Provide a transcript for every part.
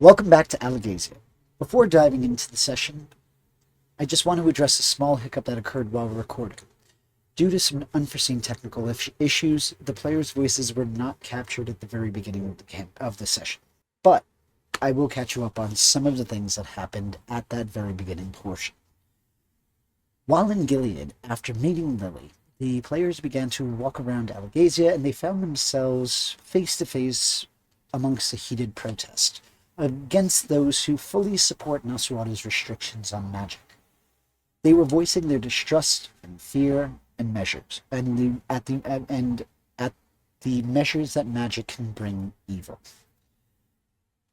Welcome back to Alegasia. Before diving into the session, I just want to address a small hiccup that occurred while recording. Due to some unforeseen technical issues, the players' voices were not captured at the very beginning of the session. But I will catch you up on some of the things that happened at that very beginning portion. While in Gilead, after meeting Lily, the players began to walk around Alegasia and they found themselves face to face amongst a heated protest against those who fully support Nasruada's restrictions on magic. They were voicing their distrust and fear and measures, and at the measures that magic can bring evil.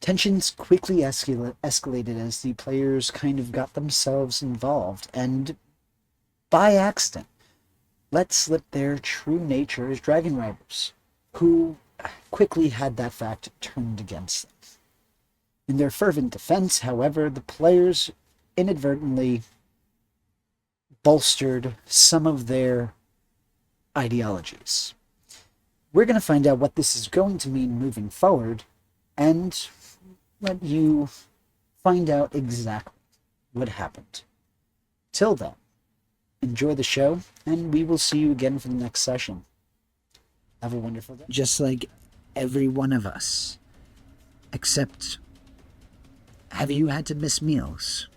Tensions quickly escalated as the players kind of got themselves involved, and by accident, let slip their true nature as dragon riders, who quickly had that fact turned against them. In their fervent defense, however, the players inadvertently bolstered some of their ideologies. We're going to find out what this is going to mean moving forward and let you find out exactly what happened. Till then, enjoy the show, and we will see you again for the next session. Have a wonderful day. Just like every one of us, except... have you had to miss meals?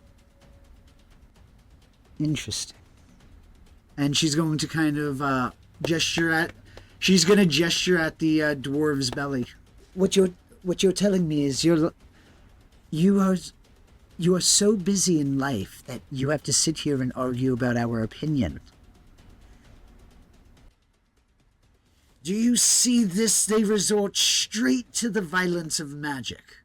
Interesting. And she's going to kind of gesture at the dwarf's belly. What you're telling me is you are so busy in life that you have to sit here and argue about our opinion. Do you see this? They resort straight to the violence of magic.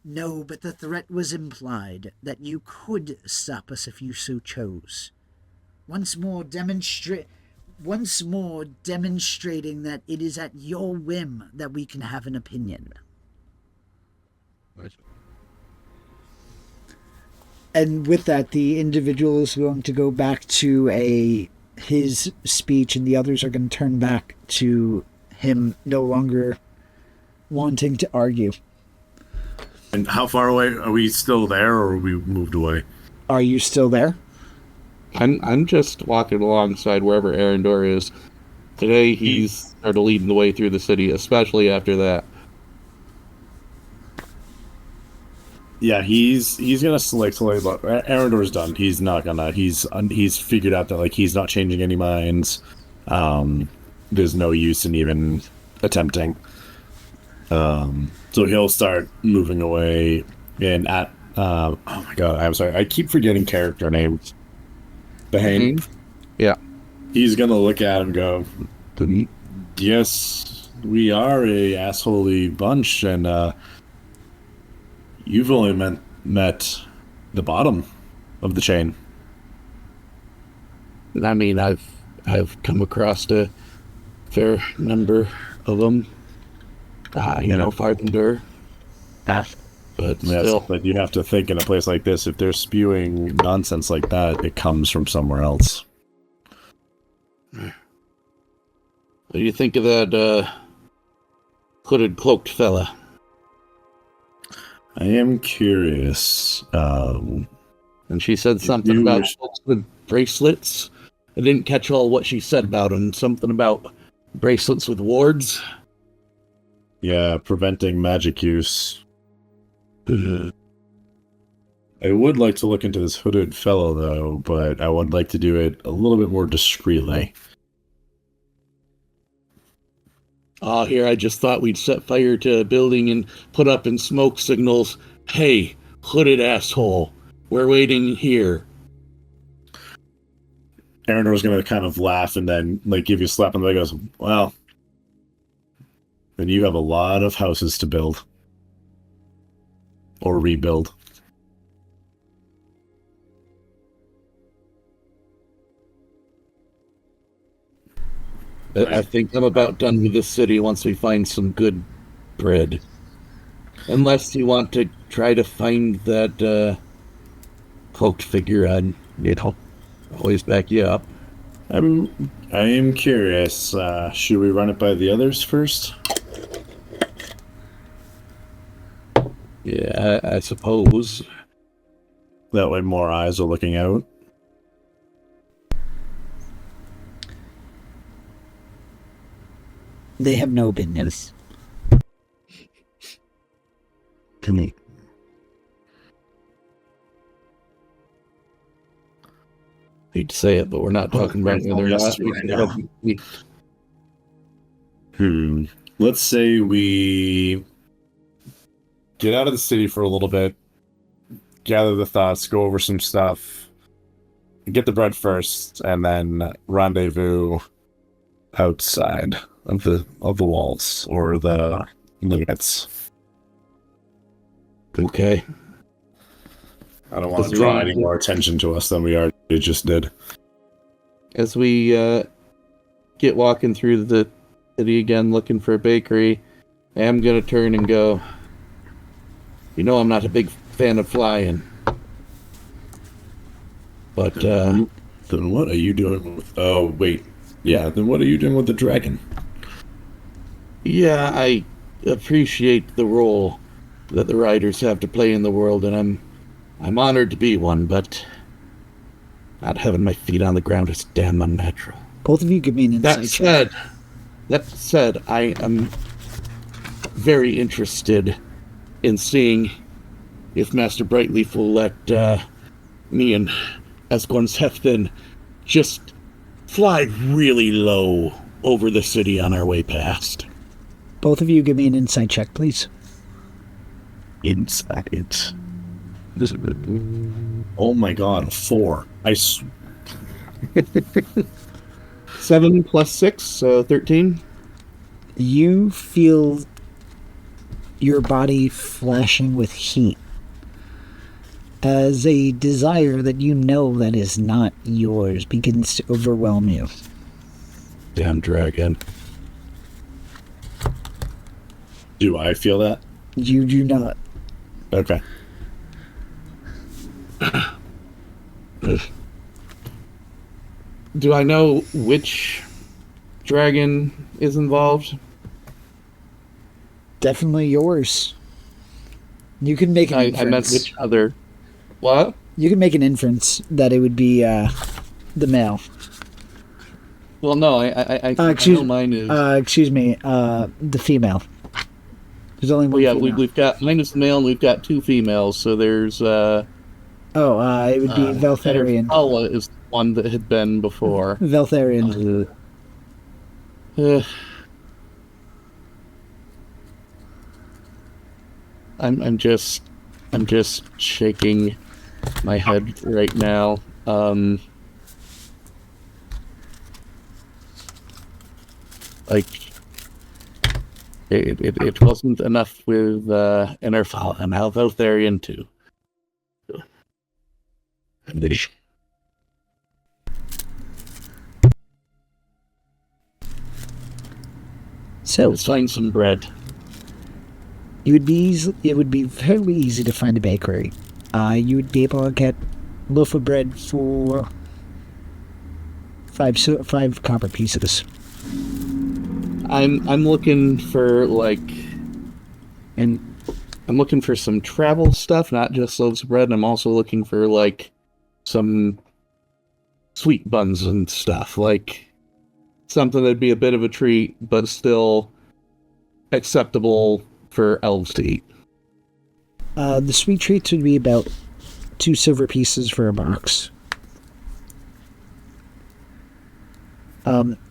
No, but the threat was implied that you could stop us if you so chose. Once more demonstrating that it is at your whim that we can have an opinion. Right. And with that, the individual is going to go back to his speech, and the others are going to turn back to him no longer wanting to argue. And how far away are we? Still there, or we moved away? Are you still there? I'm just walking alongside wherever Arendor is. Today he's started leading the way through the city, especially after that. Yeah, he's gonna select. Look, Arendor's done. He's not gonna. He's figured out that he's not changing any minds. There's no use in even attempting. So he'll start moving away, and oh my god, I'm sorry, I keep forgetting character names. Bahane? Yeah. He's gonna look at him and go, yes, we are a assholey bunch, and you've only met the bottom of the chain. I mean, I've come across a fair number of them. Farther. But still. But you have to think, in a place like this, if they're spewing nonsense like that, it comes from somewhere else. What do you think of that hooded, cloaked fella? I am curious. And she said something about folks with bracelets. I didn't catch all what she said about him. Something about bracelets with wards. Yeah, preventing magic use. I would like to look into this hooded fellow, though, but I would like to do it a little bit more discreetly. Oh, here, I just thought we'd set fire to a building and put up in smoke signals. Hey, hooded asshole, we're waiting here. Arendor's going to kind of laugh and then give you a slap on the leg and goes, well, then you have a lot of houses to build. Or rebuild. I think I'm about done with this city once we find some good bread. Unless you want to try to find that cloaked figure, I'd always back you up. I am curious. Should we run it by the others first? Yeah, I suppose. That way more eyes are looking out. They have no opinions. To me. Hate to say it, but we're not talking about whether or not we should help. Let's say we get out of the city for a little bit, gather the thoughts, go over some stuff, get the bread first, and then rendezvous outside of the walls or the limits. Okay. I don't want to draw any more attention to us than we already just did. As we get walking through the city again, looking for a bakery, I am going to turn and go, you know I'm not a big fan of flying. But, then what are you doing with... Oh, wait. Yeah, then what are you doing with the dragon? yeah, I appreciate the role that the riders have to play in the world, and I'm honored to be one, but not having my feet on the ground is damn unnatural. Both of you give me an insight check. That said, I am very interested in seeing if Master Brightleaf will let me and Escorn Sefton just fly really low over the city on our way past. Both of you give me an insight check, please. Insight. Oh my god, 4. 7 plus 6, so 13. You feel your body flashing with heat as a desire that you know that is not yours begins to overwhelm you. Damn dragon. Do I feel that? You do not. Okay. Do I know which dragon is involved? Definitely yours. You can make an inference. I meant which other. What? You can make an inference that it would be the male. Well, no, I know mine is. Excuse me, the female. There's only one. Well, yeah, female. we've got mine is the male, and we've got 2 females. So there's. It would be Veltharian. Paula is one that had been before. Veltharian. I'm just shaking my head right now. Like it wasn't enough with Enerfal, and now Veltharian too. So let's find some bread. It would be fairly easy to find a bakery. You would be able to get a loaf of bread for 5 copper pieces. I'm looking for I'm looking for some travel stuff, not just loaves of bread. And I'm also looking for some sweet buns and stuff, something that'd be a bit of a treat, but still acceptable for elves to eat. The sweet treats would be about 2 silver pieces for a box.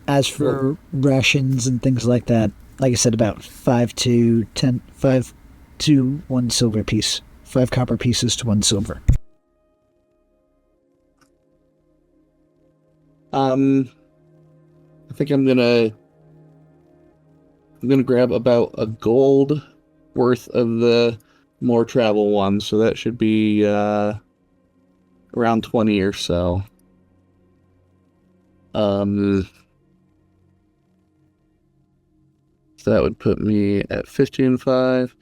As for rations and things like that, like I said, about 5 to 1 silver piece. 5 copper pieces to 1 silver. I think I'm gonna grab about a gold worth of the more travel ones, so that should be around 20 or so. So that would put me at 15.5,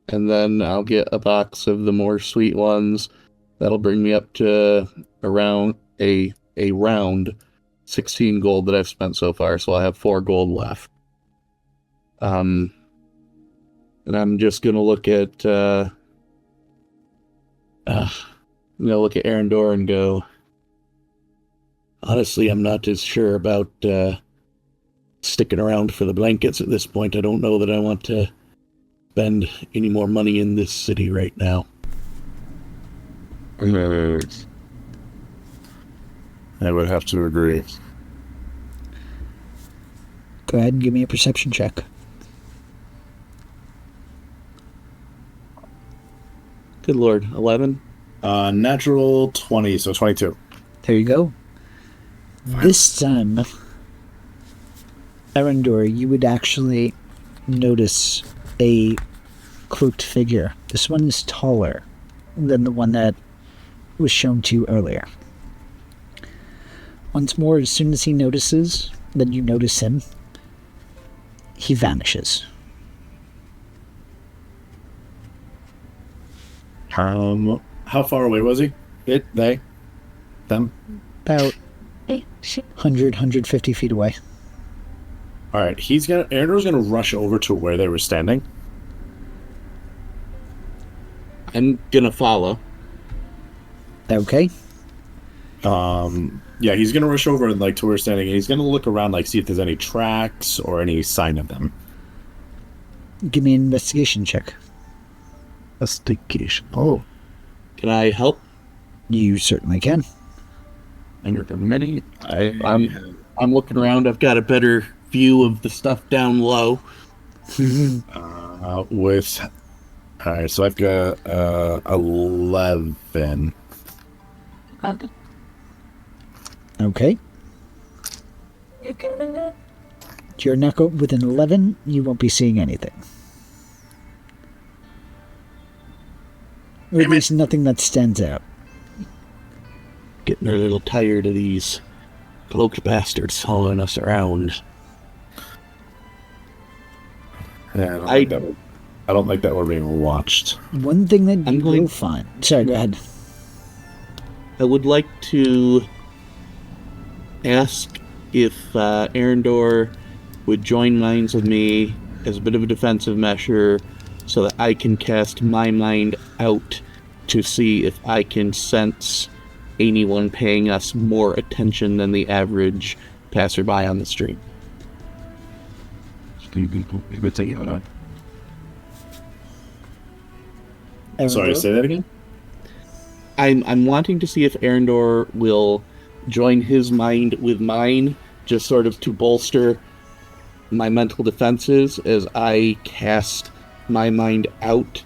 and then I'll get a box of the more sweet ones. That'll bring me up to around a round 16 gold that I've spent so far, so I have 4 gold left. And I'm just gonna look at I'm gonna look at Arendor and go, honestly, I'm not as sure about sticking around for the blankets at this point. I don't know that I want to spend any more money in this city right now. I would have to agree. Go ahead and give me a perception check. Good lord, 11? Natural 20, so 22. There you go. This time, Arendor, you would actually notice a cloaked figure. This one is taller than the one that was shown to you earlier. Once more, as soon as he notices that you notice him, he vanishes. How far away was he? They? Them? About 150 feet away. Alright, Arendor's gonna rush over to where they were standing. I'm gonna follow. Okay. Yeah, he's gonna rush over and to where we're standing, and he's gonna look around, see if there's any tracks or any sign of them. Give me an investigation check. Investigation. Oh. Can I help? You certainly can. I'm looking around. I've got a better view of the stuff down low. Alright, so I've got 11. Okay. You're not with an 11, you won't be seeing anything. Or at least nothing that stands out. Getting a little tired of these cloaked bastards following us around. Yeah, I don't like that we're being watched. One thing that you will find... Sorry, go ahead. I would like to ask if Arendor would join minds with me as a bit of a defensive measure so that I can cast my mind out to see if I can sense anyone paying us more attention than the average passerby on the street. Sorry, say that again? I'm wanting to see if Arendor will join his mind with mine, just sort of to bolster my mental defenses as I cast my mind out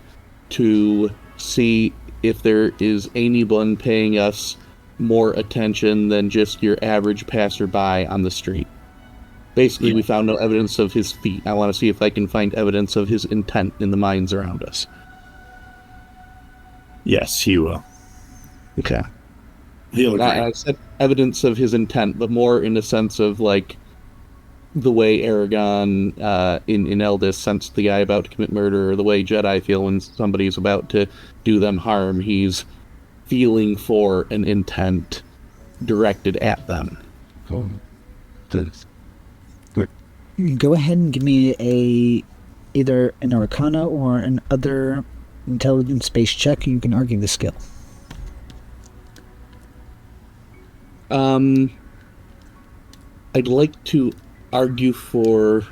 to see if there is anyone paying us more attention than just your average passerby on the street. Basically, we found no evidence of his feet. I want to see if I can find evidence of his intent in the minds around us. Yes, he will. Okay. He'll agree. I said evidence of his intent, but more in the sense of the way Aragon in Eldis sensed the guy about to commit murder, or the way Jedi feel when somebody's about to do them harm. He's feeling for an intent directed at them. Go ahead and give me either an Arcana or an other intelligence-based check. You can argue the skill. I'd like to argue for...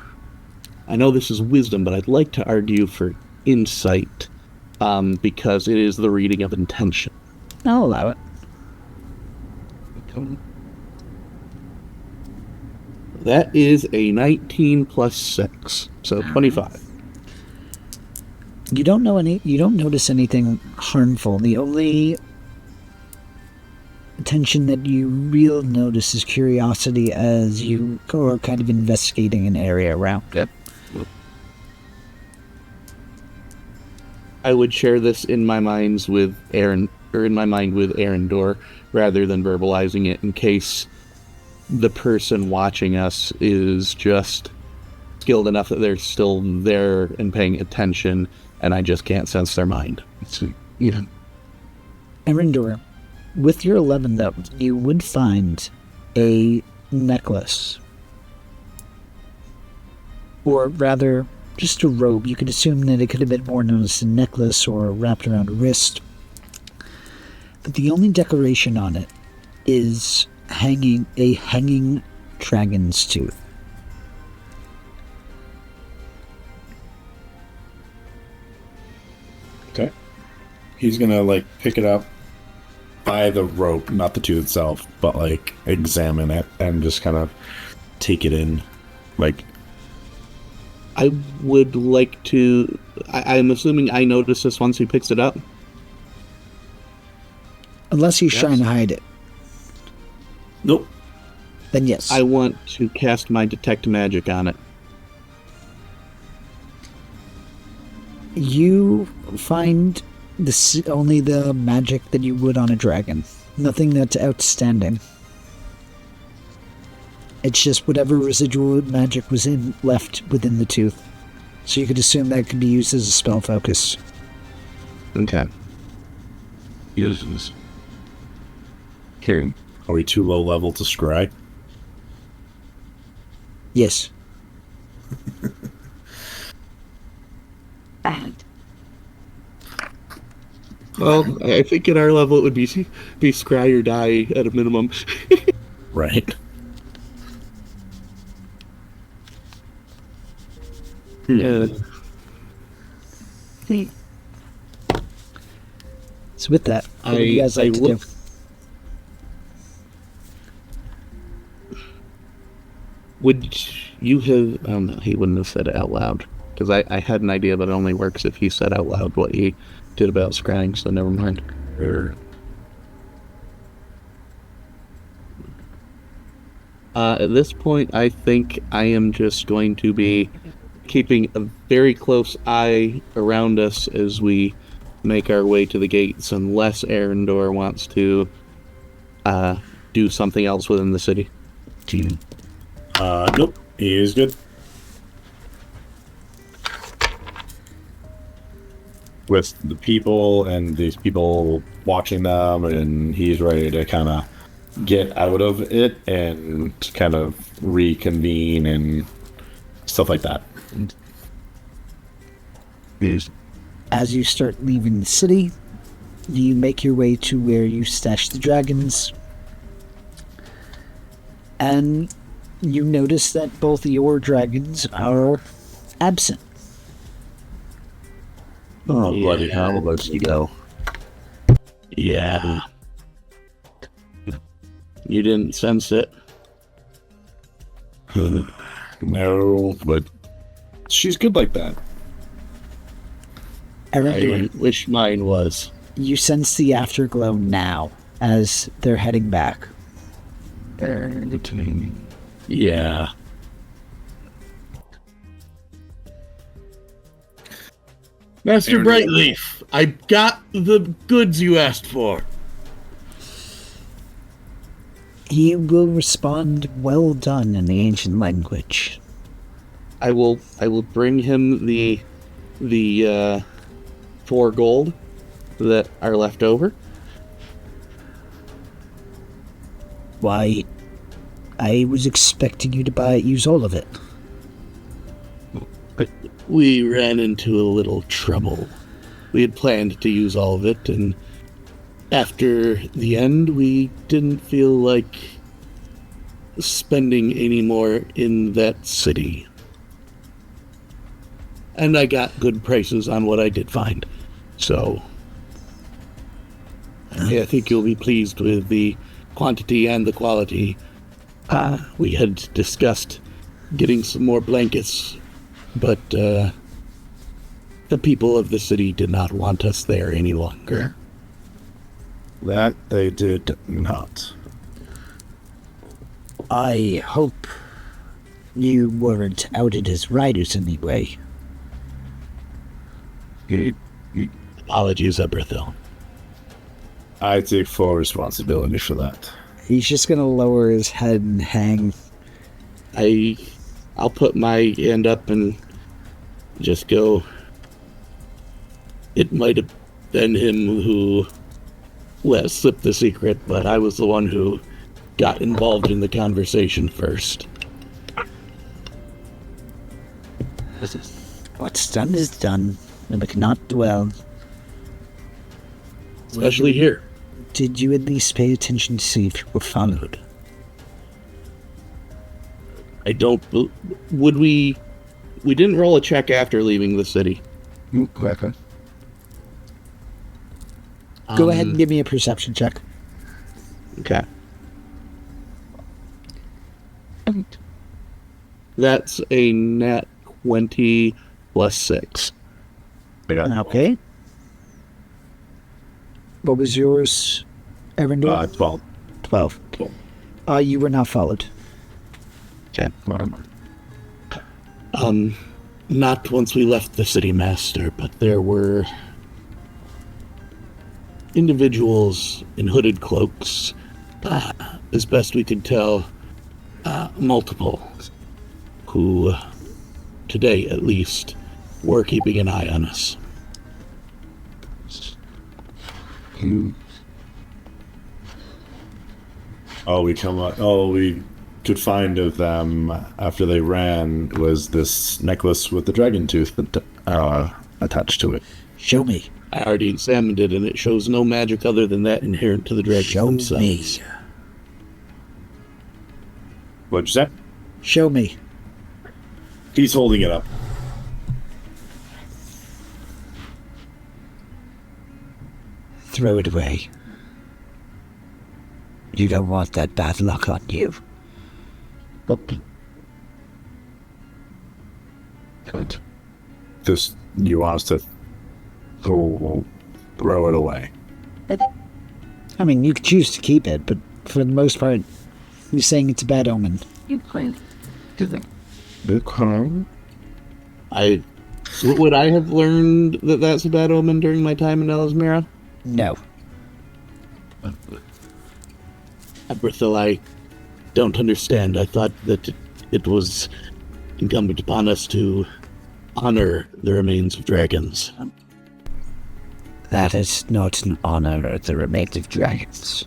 I know this is wisdom, but I'd like to argue for insight, because it is the reading of intention. I'll allow it. That is a 19 plus 6, so 25. You don't notice anything harmful. The only attention that you real notice is curiosity as you are kind of investigating an area around it. I would share this in my mind with Arendor, rather than verbalizing it, in case the person watching us is just skilled enough that they're still there and paying attention, and I just can't sense their mind. Arendor, with your 11 though, you would find a necklace. Or rather, just a robe. You could assume that it could have been more known as a necklace or wrapped around a wrist. but the only decoration on it is a hanging dragon's tooth. Okay. He's gonna like pick it up by the rope, not the tooth itself, but like examine it and just kind of take it in. Like, I would like to. I'm assuming I notice this once he picks it up. Unless he's trying to hide it, nope. then yes. I want to cast my detect magic on it. You find only the magic that you would on a dragon. Nothing that's outstanding. It's just whatever residual magic was left within the tooth. So you could assume that could be used as a spell focus. Okay. Uses. Carry. Are we too low level to scry? Yes. Bad. Well, I think at our level it would be scry or die at a minimum. Right. Yeah. So with that, what do you guys like to do? Would you have... Oh no, he wouldn't have said it out loud. Because I had an idea, but it only works if he said out loud what he did about scrying, so never mind. At this point, I think I am just going to be keeping a very close eye around us as we make our way to the gates, unless Arendor wants to do something else within the city. Nope. He is good. With the people and these people watching them, and he's ready to kind of get out of it and kind of reconvene and stuff like that. As you start leaving the city, you make your way to where you stash the dragons. And you notice that both your dragons are absent. Oh, bloody hell, let's go. Yeah. You didn't sense it. No, but she's good like that. Arendor, I wish mine was. you sense the afterglow now as they're heading back. Yeah. Master Brightleaf, I got the goods you asked for. He will respond, "Well done," in the ancient language. I will bring him the 4 gold that are left over. Why, I was expecting you to use all of it. We ran into a little trouble. We had planned to use all of it, and after the end, we didn't feel like spending any more in that city. And I got good prices on what I did find. So, I think you'll be pleased with the quantity and the quality. We had discussed getting some more blankets, but the people of the city did not want us there any longer. That they did not. I hope you weren't outed as riders anyway. Apologies, Eberthil. I take full responsibility for that. He's just gonna lower his head and hang. I'll put my hand up and just go. It might have been him who slipped the secret, but I was the one who got involved in the conversation first. What's done is done, and we cannot dwell. Especially here. Did you at least pay attention to see if you were followed? I don't. Would we? We didn't roll a check after leaving the city. Okay. Go ahead and give me a perception check. Okay. That's a nat 20 plus 6. Okay. What was yours, Erendor? 12. 12. You were not followed. Okay. Not once we left the city, Master, but there were individuals in hooded cloaks, as best we could tell, multiple, who, today at least, were keeping an eye on us. All we could find of them after they ran was this necklace with the dragon tooth attached to it. Show me. I already examined it, and it shows no magic other than that inherent to the dragons Show themselves. me. What'd you say? Show me. He's holding it up. Throw it away. You don't want that bad luck on you. Good. Just, you want us to throw it away. I mean, you could choose to keep it, but for the most part, you're saying it's a bad omen. Would I have learned that that's a bad omen during my time in Elismera? No. Aberthil, I don't understand. I thought that it was incumbent upon us to honor the remains of dragons. That is not an honor of the remains of dragons.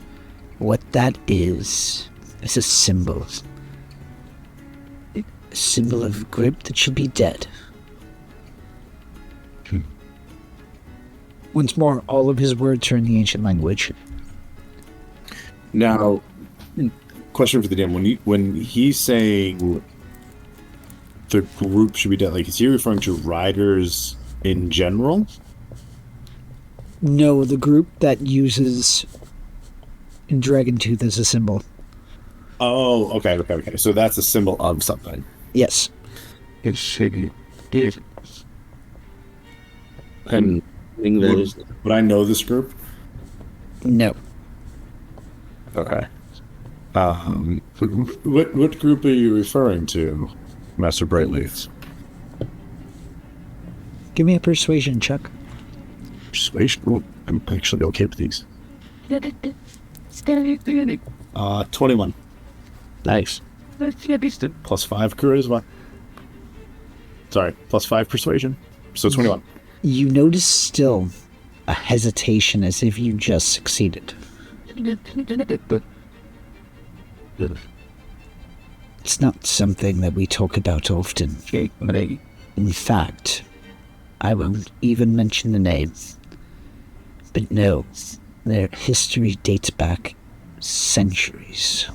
What that is a symbol. A symbol of a group that should be dead. Once more, all of his words are in the ancient language. Now, question for the DM: when he's saying the group should be dead, like, is he referring to riders in general? No, the group that uses Dragon Tooth as a symbol. Oh, okay. So that's a symbol of something. Yes. And Would I know this group? No. Okay. What group are you referring to, Master Brightleaf? Give me a persuasion check. Persuasion? Well, I'm actually okay with these. 21. nice. Plus 5 charisma. Sorry, plus 5 persuasion. So 21. You notice still a hesitation as if you just succeeded. It's not something that we talk about often. In fact, I won't even mention the name. But no, their history dates back centuries.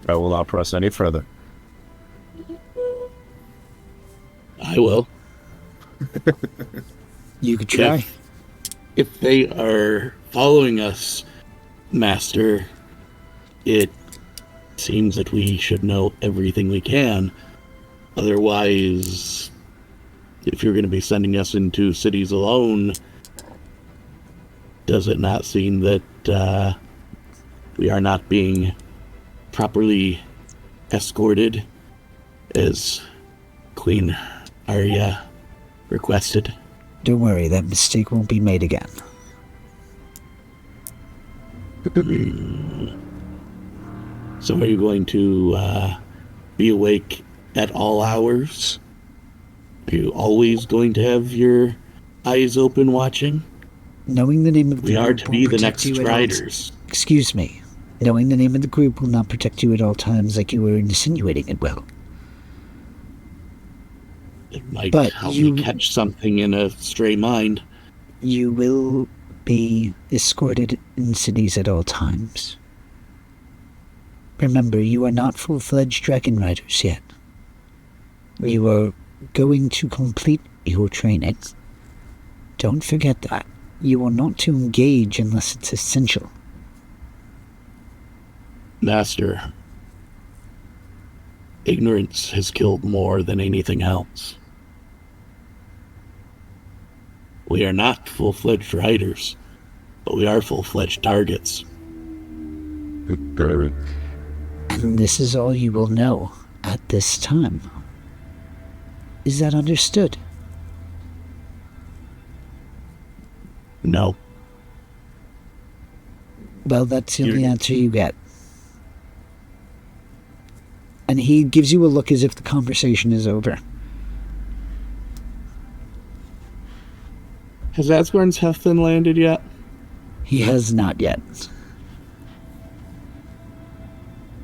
I will not press any further. I will. You could try. If they are following us, Master, it seems that we should know everything we can. Otherwise, if you're going to be sending us into cities alone, does it not seem that we are not being properly escorted as Queen Arya requested? Don't worry, that mistake won't be made again. So are you going to be awake at all hours? Are you always going to have your eyes open watching? Knowing the name of the We are group to won't be the protect next you at all riders. Excuse me. Knowing the name of the group will not protect you at all times like you were insinuating it will. It might But help you- me catch something in a stray mind. You will be escorted in cities at all times. Remember, you are not full-fledged dragon riders yet. You are going to complete your training. Don't forget that. You are not to engage unless it's essential. Master, ignorance has killed more than anything else. We are not full-fledged riders, but we are full-fledged targets. And this is all you will know at this time. Is that understood? No. Well, that's the only answer you get. And he gives you a look as if the conversation is over. Has Asgorn's Hefton landed yet? He has not yet.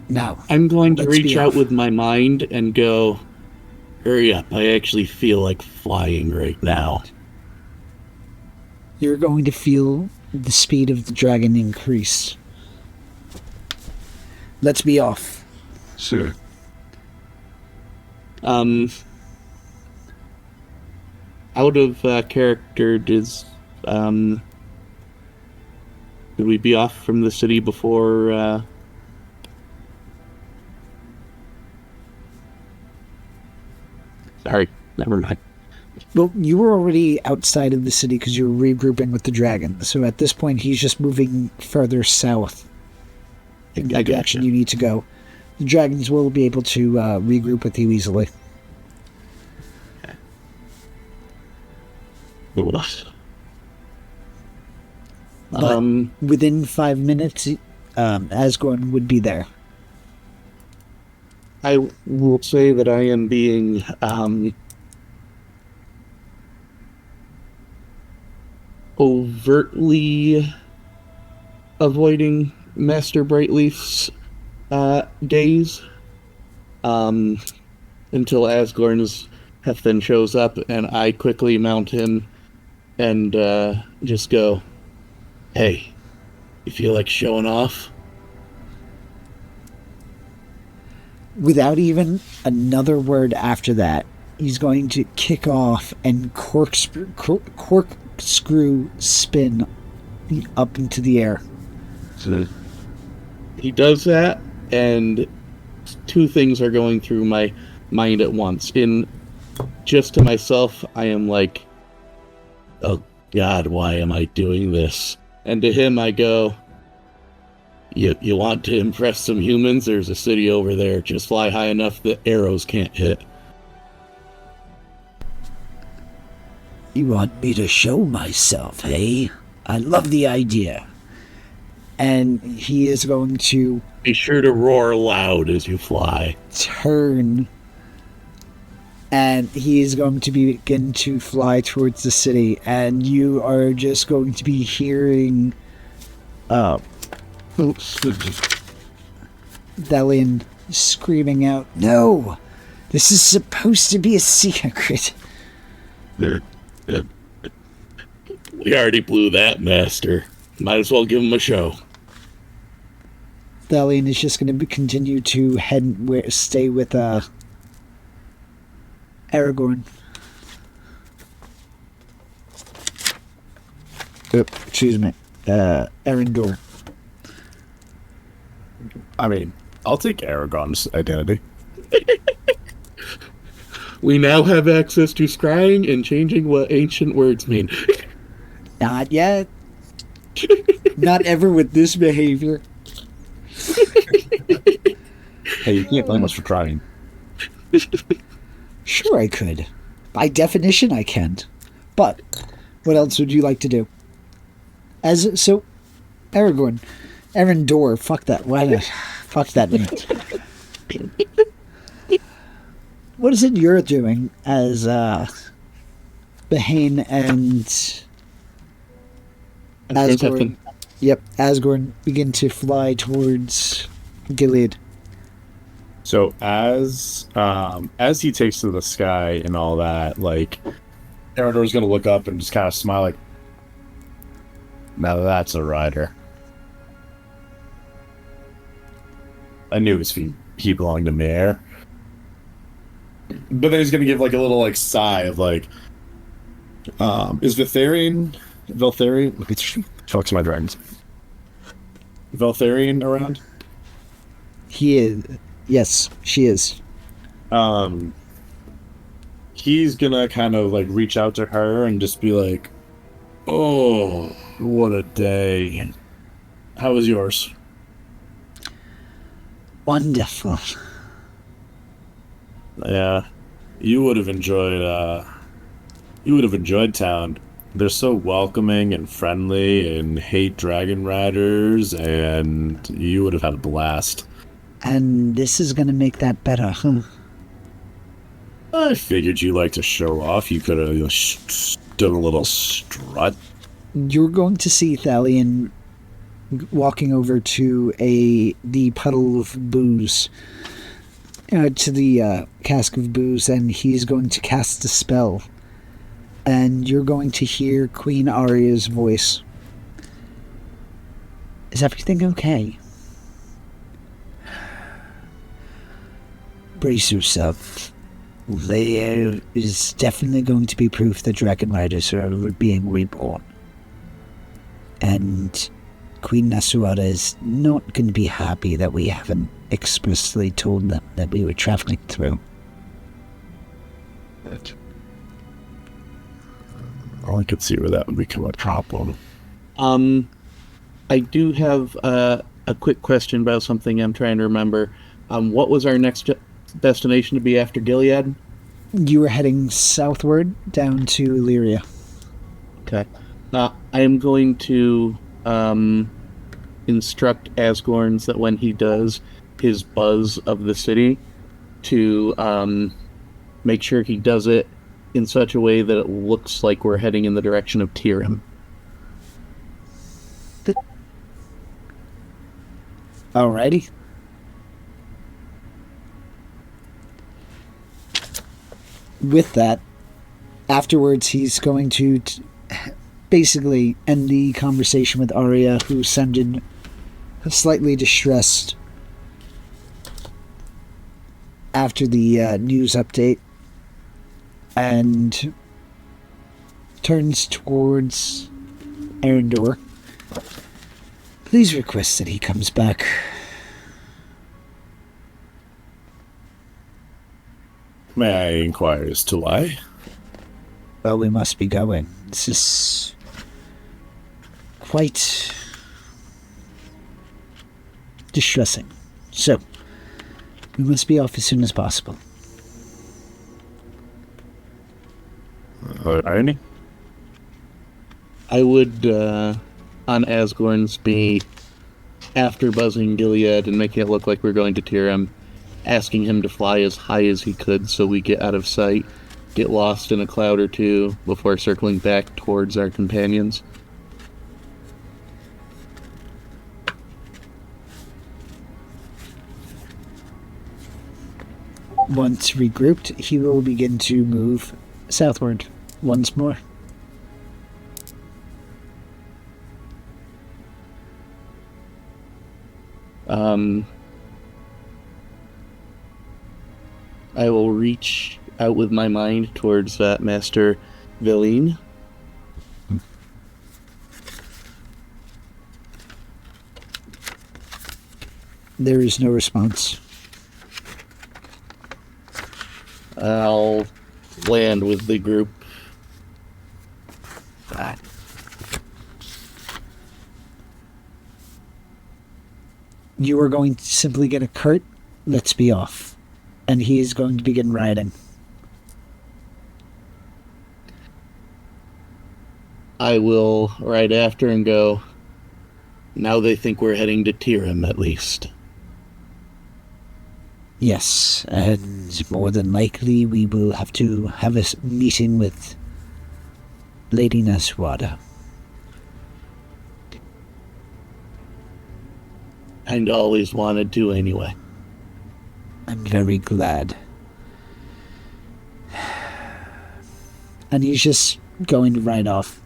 Now, I'm going to let's reach be out off. with my mind and go, hurry up. I actually feel like flying right now. You're going to feel the speed of the dragon increase. Let's be off. Sure. Out of character, could we be off from the city before, Sorry, never mind. Well, you were already outside of the city because you were regrouping with the dragon. So at this point, he's just moving further south in the direction you need to go. The dragons will be able to regroup with you easily. What? But within 5 minutes, Asgorn would be there. I will say that I am being overtly avoiding Master Brightleaf's gaze until Asgorn's Hefton shows up, and I quickly mount him and just go, Hey, you feel like showing off? Without even another word after that, he's going to kick off and corkscrew spin up into the air. he does that, and two things are going through my mind at once. Just to myself, I am like, Oh God, why am I doing this? and to him I go, You want to impress some humans? There's a city over there. Just fly high enough that arrows can't hit. You want me to show myself, hey? I love the idea. And he is going to Be sure to roar loud as you fly. turn, and he is going to begin to fly towards the city, and you are just going to be hearing Delian screaming out, "No! This is supposed to be a secret!" We already blew that, Master. Might as well give him a show. Delian is just going to continue to stay with Aragorn. Excuse me. Arendor. I mean, I'll take Aragorn's identity. we now have access to scrying and changing what ancient words mean. Not yet. Not ever with this behavior. Hey, you can't blame us for trying. Sure I could. By definition I can. But what else would you like to do? Aragorn. Arendor, fuck that. Fuck that name. What is it you're doing as Behane and Asgorn? Yep, Asgorn begin to fly towards Gilead. So as he takes to the sky and all that, like Eridor's gonna look up and just kind of smile, like, now that's a rider. I knew his feet he belonged to Mare. But then he's gonna give like a little like sigh of like, is Veltharion? Talk to my dragons. Veltharion around? He is. Yes, she is. He's gonna kind of like reach out to her and just be like, "Oh, what a day! How was yours?" Wonderful. Yeah, you would have enjoyed. You would have enjoyed town. They're so welcoming and friendly, and hate dragon riders, and you would have had a blast. And this is going to make that better, huh? I figured you like to show off. You could have done a little strut. You're going to see Thalion walking over to the puddle of booze, to the cask of booze, and he's going to cast a spell. And you're going to hear Queen Arya's voice. Is everything okay? Brace yourself. There is definitely going to be proof that Dragon Riders are being reborn. And Queen Nasuada is not going to be happy that we haven't expressly told them that we were traveling through. I could see where that would become a problem. I do have a quick question about something I'm trying to remember. What was our next destination to be after Gilead? You were heading southward down to Illyria. Okay. I am going to instruct Asgorns that when he does his buzz of the city, to make sure he does it in such a way that it looks like we're heading in the direction of Tyrim. Alrighty. With that, afterwards he's going to basically end the conversation with Arya, who sounded slightly distressed after the news update, and turns towards Erendor. Please request that he comes back. May I inquire as to why? Well, we must be going. This is quite distressing. So, we must be off as soon as possible. Irony? I would, on Asgorn's, be after buzzing Gilead and making it look like we're going to Tyrim, asking him to fly as high as he could so we get out of sight, get lost in a cloud or two before circling back towards our companions. Once regrouped, he will begin to move southward once more. I will reach out with my mind towards Master Villain. There is no response. I'll land with the group. You are going to simply get a cart. Let's be off. And he is going to begin riding. I will ride after and go, now they think we're heading to Tyrim, at least. Yes, and more than likely we will have to have a meeting with Lady Naswada. And always wanted to anyway. I'm very glad. And he's just going to ride off.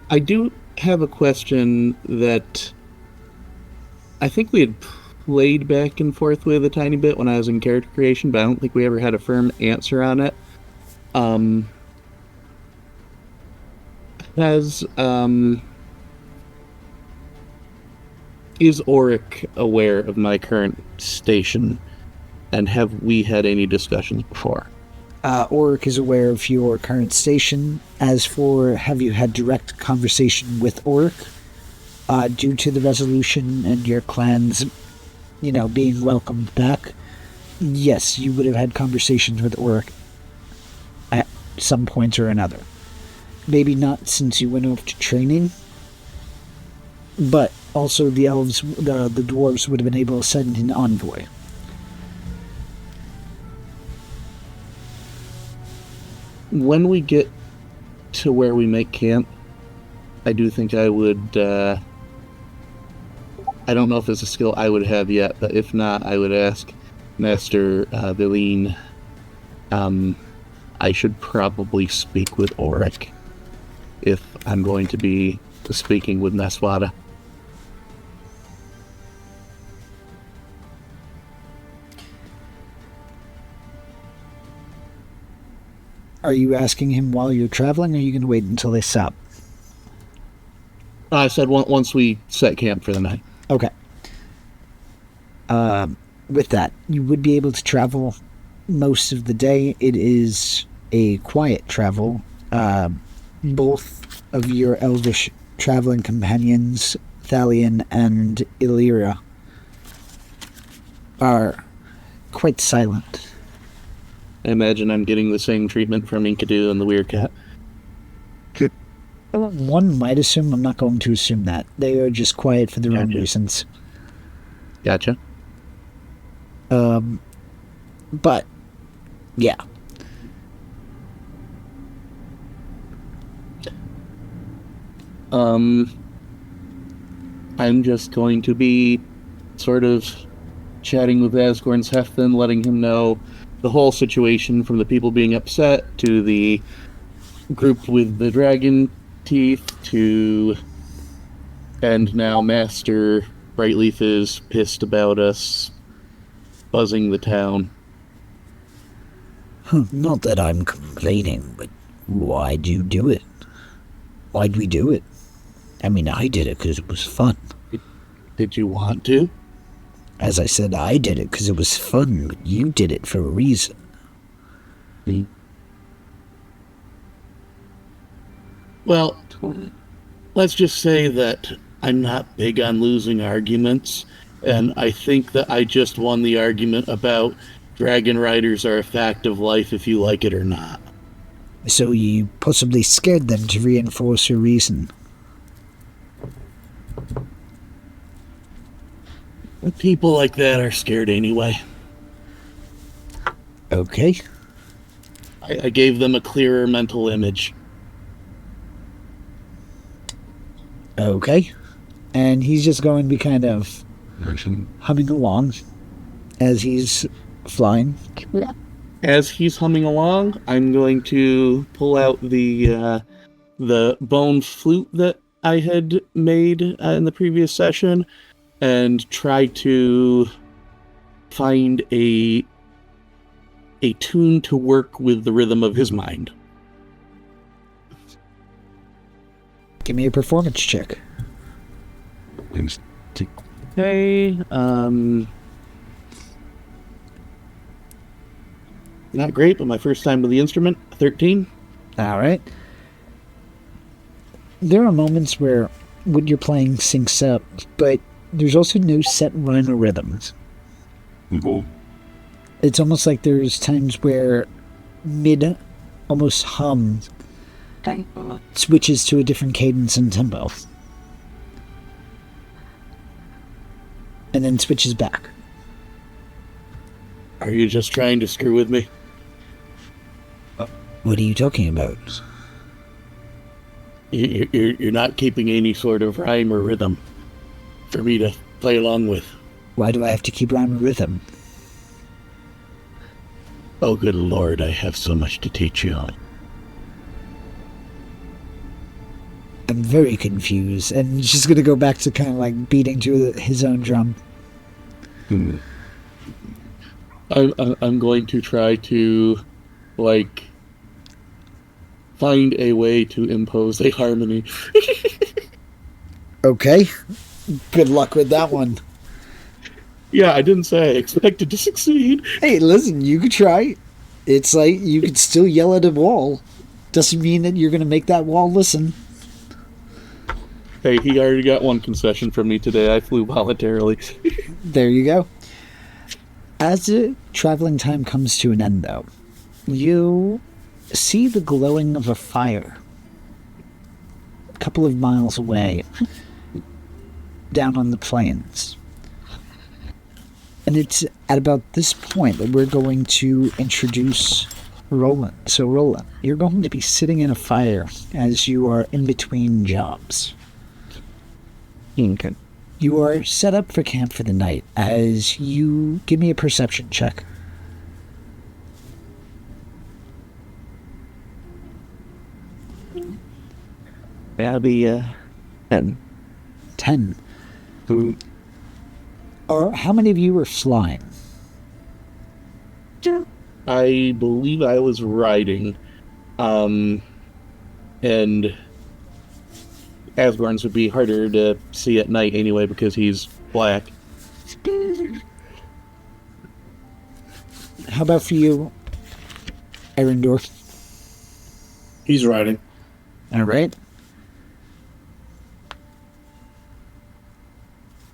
I do have a question that I think we had played back and forth with a tiny bit when I was in character creation, but I don't think we ever had a firm answer on it. Is Auric aware of my current station, and have we had any discussions before? Auric is aware of your current station. As for have you had direct conversation with Auric, due to the resolution and your clans, being welcomed back, yes, you would have had conversations with Auric at some point or another. Maybe not since you went off to training, but also the elves, the dwarves would have been able to send an envoy. When we get to where we make camp, I do think I would, I don't know if it's a skill I would have yet, but if not, I would ask Master Vileen. I should probably speak with Auric if I'm going to be speaking with Neswada. Are you asking him while you're traveling, or are you going to wait until they stop? I said once we set camp for the night. Okay. With that, you would be able to travel most of the day. It is a quiet travel. Both of your elvish traveling companions, Thalion and Illyria, are quite silent. I imagine I'm getting the same treatment from Inkadu and the Weird Cat. One might assume. I'm not going to assume that. They are just quiet for their own Gotcha. reasons. Gotcha. But, yeah. I'm just going to be sort of chatting with Asgorn's Hefton, letting him know the whole situation, from the people being upset to the group with the dragon teeth to, and now Master Brightleaf is pissed about us buzzing the town. Not that I'm complaining, but why do you do it? Why'd we do it? I mean, I did it because it was fun. Did you want to? As I said, I did it because it was fun, but you did it for a reason. Well, let's just say that I'm not big on losing arguments, and I think that I just won the argument about dragon riders are a fact of life if you like it or not. So you possibly scared them to reinforce your reason. People like that are scared anyway. Okay. I gave them a clearer mental image. Okay. And he's just going to be kind of humming along as he's flying. As he's humming along, I'm going to pull out the bone flute that I had made in the previous session and try to find a tune to work with the rhythm of his mind. Give me a performance check. Okay, not great, but my first time with the instrument, 13. All right. There are moments where what you're playing syncs up, but there's also no set rhyme or rhythms. It's almost like there's times where mid, almost hum, switches to a different cadence and tempo. And then switches back. Are you just trying to screw with me? What are you talking about? You're not keeping any sort of rhyme or rhythm for me to play along with. Why do I have to keep rhyming with him? Oh, good Lord, I have so much to teach you. I'm very confused. And she's going to go back to kind of like beating to his own drum. I'm going to try to, like, find a way to impose a harmony. Okay. Good luck with that one. Yeah, I didn't say I expected to succeed. Hey, listen, you could try. It's like you could still yell at a wall. Doesn't mean that you're going to make that wall listen. Hey, he already got one concession from me today. I flew voluntarily. There you go. As the traveling time comes to an end, though, you see the glowing of a fire a couple of miles away down on the plains. And it's at about this point that we're going to introduce Roland. So, Roland, you're going to be sitting in a fire as you are in between jobs. Okay. You are set up for camp for the night as you give me a perception check. That'll be 10. 10. Or how many of you were flying? I believe I was riding. And Asgorn's would be harder to see at night anyway because he's black. How about for you, Erendor? He's riding. All right.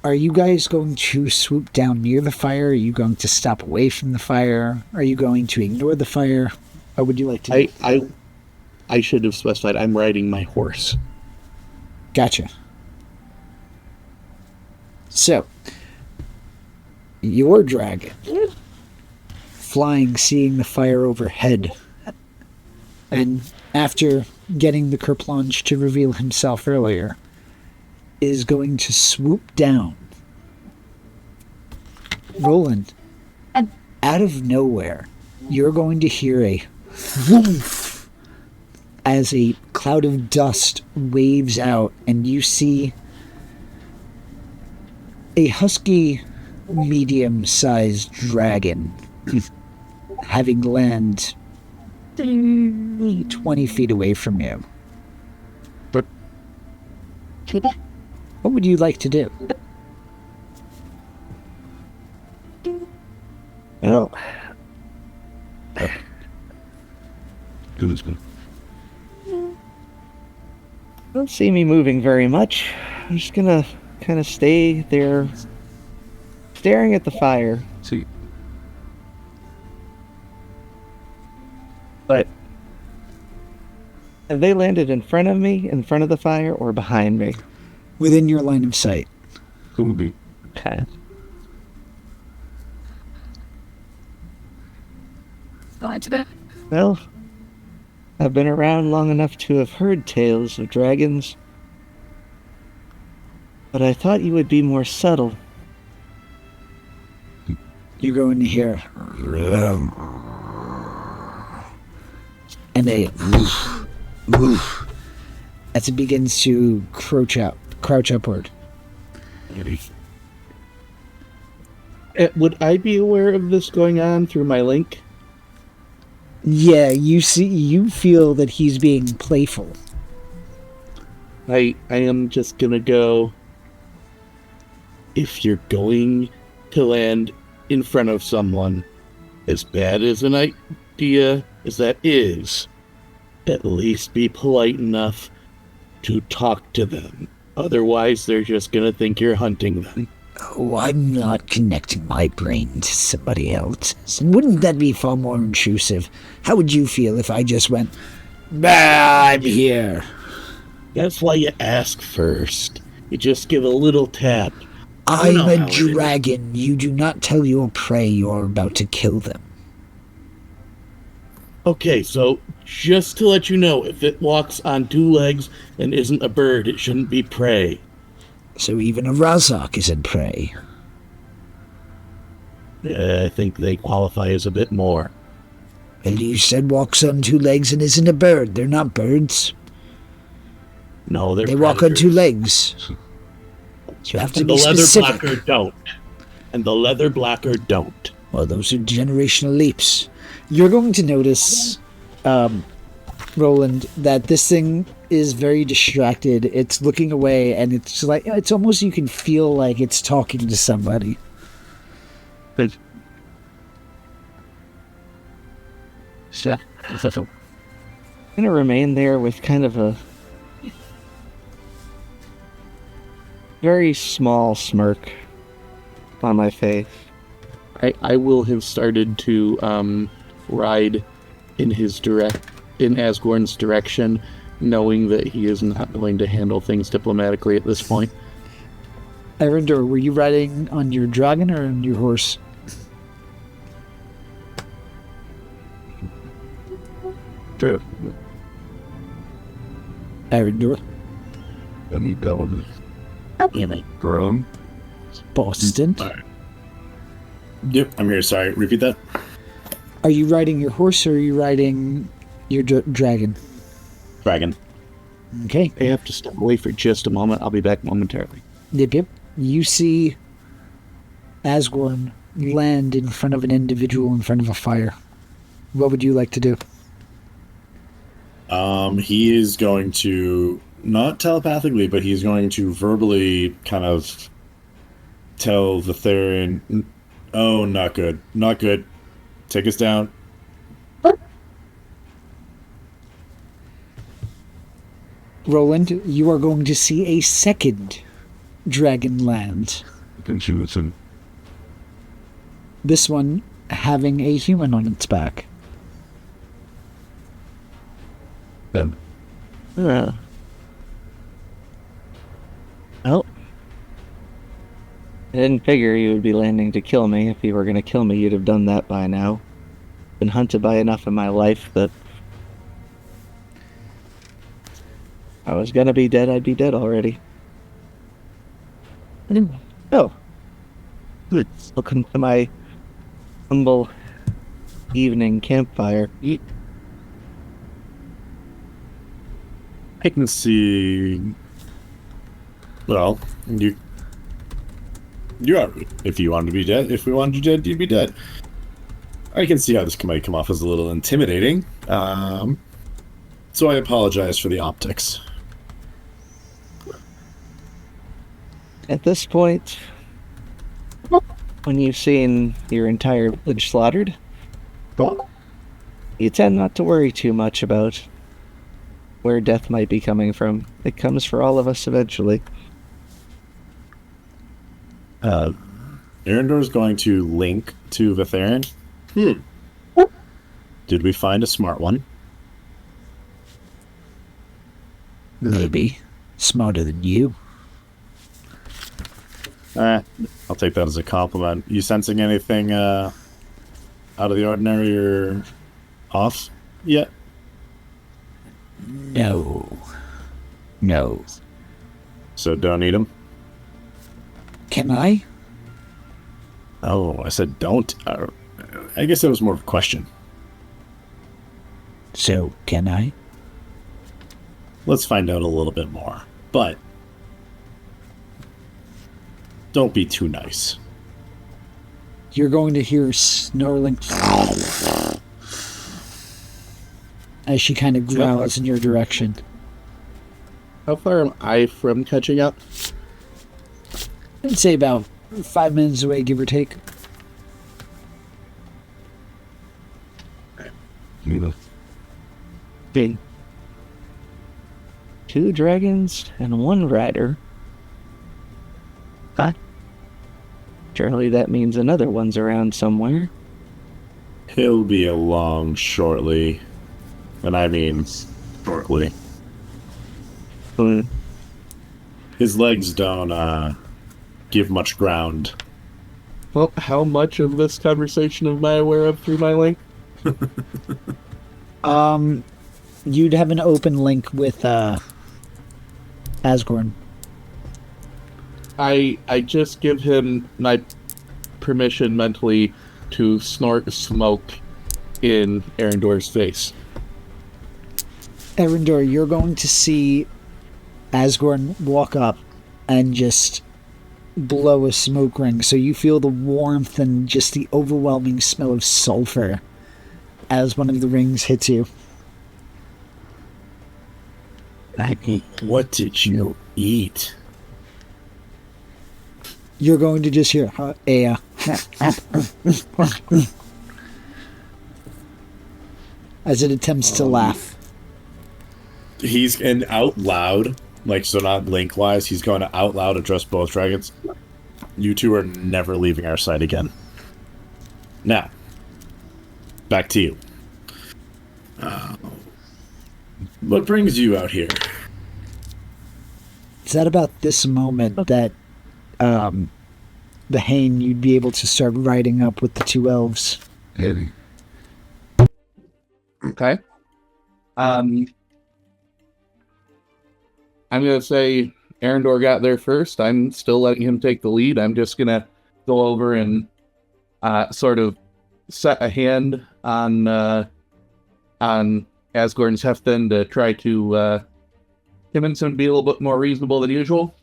Are you guys going to swoop down near the fire? Are you going to stop away from the fire? Are you going to ignore the fire? What would you like to do? I should have specified I'm riding my horse. Gotcha. So, your dragon, flying, seeing the fire overhead, and after getting the Kerplunge to reveal himself earlier, is going to swoop down. Roland, out of nowhere, you're going to hear a thwoomph as a cloud of dust waves out, and you see a husky, medium-sized dragon having land 20 feet away from you. But what would you like to do? well, Don't see me moving very much. I'm just gonna kind of stay there, staring at the fire. see, But have they landed in front of me, in front of the fire, or behind me? Within your line of sight. Okay. Well, I've been around long enough to have heard tales of dragons, but I thought you would be more subtle. You're going to hear, and a as it begins to crouch upward. would I be aware of this going on through my link? Yeah, you feel that he's being playful. I am just gonna go. If you're going to land in front of someone, as bad as an idea as that is, at least be polite enough to talk to them. Otherwise, they're just gonna think you're hunting them. Oh, I'm not connecting my brain to somebody else's. And wouldn't that be far more intrusive? How would you feel if I just went, bah, I'm here? That's why you ask first. You just give a little tap. I'm know a how it is. dragon. You do not tell your prey you're about to kill them. Okay, so just to let you know, if it walks on two legs and isn't a bird, it shouldn't be prey. So even a Razak isn't prey. I think they qualify as a bit more. Well, you said walks on two legs and isn't a bird. They're not birds. No, they're They walk on two predators. legs. You have to And be the leather specific. blacker don't. And the leather blacker don't. Well, those are generational leaps. You're going to notice, Roland, that this thing is very distracted. It's looking away, and it's almost you can feel like it's talking to somebody. But I'm gonna remain there with kind of a very small smirk on my face. I will have started to ride in Asgorn's direction, knowing that he is not going to handle things diplomatically at this point. Erendor, were you riding on your dragon or on your horse? True. Erendor. I'm going. Grown. Boston. Yep, I'm here. Sorry, repeat that. Are you riding your horse or are you riding your dragon? Dragon. Okay. I have to step away for just a moment. I'll be back momentarily. Yep. You see Asgorn land in front of an individual in front of a fire. What would you like to do? He is going to, not telepathically, but he's going to verbally kind of tell the Therian, oh, not good. Not good. Take us down. Roland, you are going to see a second dragon land. This one having a human on its back. Well, I didn't figure you would be landing to kill me. If you were going to kill me, you'd have done that by now. Been hunted by enough in my life that I was going to be dead, I'd be dead already. Oh. Good. Welcome to my humble evening campfire. I can see. Well, you're out. If you wanted to be dead, if we wanted you dead, you'd be dead. I can see how this might come off as a little intimidating. So I apologize for the optics. At this point, when you've seen your entire village slaughtered, you tend not to worry too much about where death might be coming from. It comes for all of us eventually. Erendor's going to link to Vitharion. Did we find a smart one? Maybe. Smarter than you. I'll take that as a compliment. You sensing anything out of the ordinary or off yet? No. No. So don't eat them? Can I? Oh, I said don't. I guess that was more of a question. So, can I? Let's find out a little bit more. But don't be too nice. You're going to hear snarling as she kind of growls in your direction. How far am I from catching up? I'd say about 5 minutes away, give or take. Big. 2 dragons and 1 rider. Huh? Surely that means another one's around somewhere. He'll be along shortly. And I mean shortly. Hmm. His legs don't give much ground. Well, how much of this conversation am I aware of through my link? You'd have an open link with Asgorn. I just give him my permission mentally to snort smoke in Arendor's face. Erendor, you're going to see Asgorn walk up and just blow a smoke ring, so you feel the warmth and just the overwhelming smell of sulfur as one of the rings hits you. What did you eat? You're going to just hear as it attempts to laugh. He's and out loud, like, so not link-wise, he's going to out loud address both dragons. You two are never leaving our sight again. Now, back to you. What brings you out here? Is that about this moment that the Hane, you'd be able to start riding up with the two elves? Okay. I'm gonna say Arendor got there first. I'm still letting him take the lead. I'm just gonna go over and sort of set a hand on Asgorn's Hefton to try to convince him to be a little bit more reasonable than usual.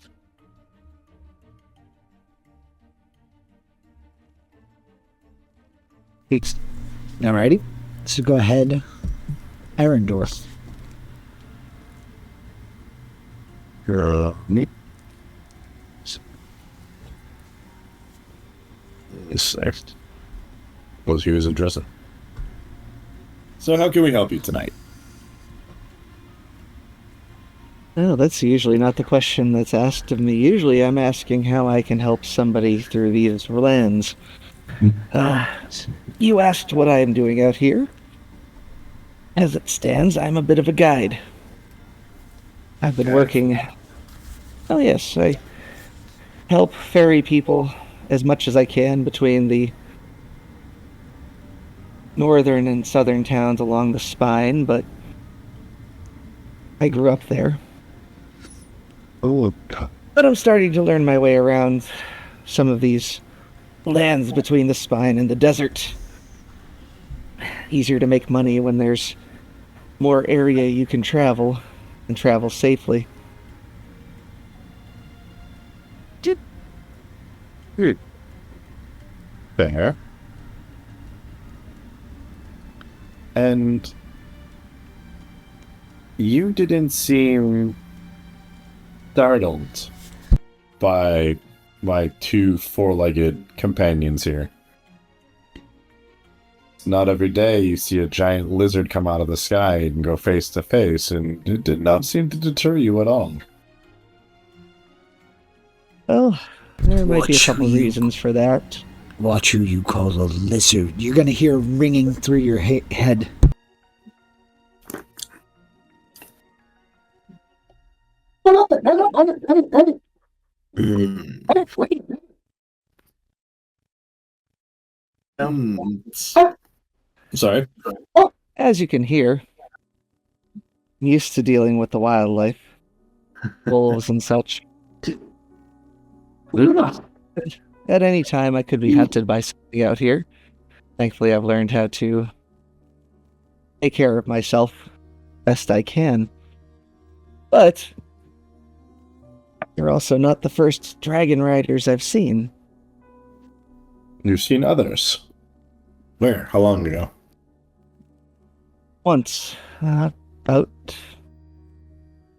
Alrighty. So go ahead, Arendor. Was he was addressing. So how can we help you tonight? Oh, that's usually not the question that's asked of me. Usually I'm asking how I can help somebody through these lands. You asked what I am doing out here. As it stands, I'm a bit of a guide. I've been working... Oh yes, I help ferry people as much as I can between the northern and southern towns along the spine, but I grew up there. Oh, But I'm starting to learn my way around some of these lands between the spine and the desert. Easier to make money when there's more area you can travel, and travel safely. Fair. And you didn't seem startled by my two four-legged companions here. Not every day you see a giant lizard come out of the sky and go face to face, and it did not seem to deter you at all. Well, there might be a Watch couple who you- reasons for that. Watch who you call a lizard. You're going to hear ringing through your head. Sorry. As you can hear, I'm used to dealing with the wildlife, wolves and such. At any time, I could be hunted by something out here. Thankfully, I've learned how to take care of myself best I can. But you're also not the first dragon riders I've seen. You've seen others. Where? How long ago? Once, about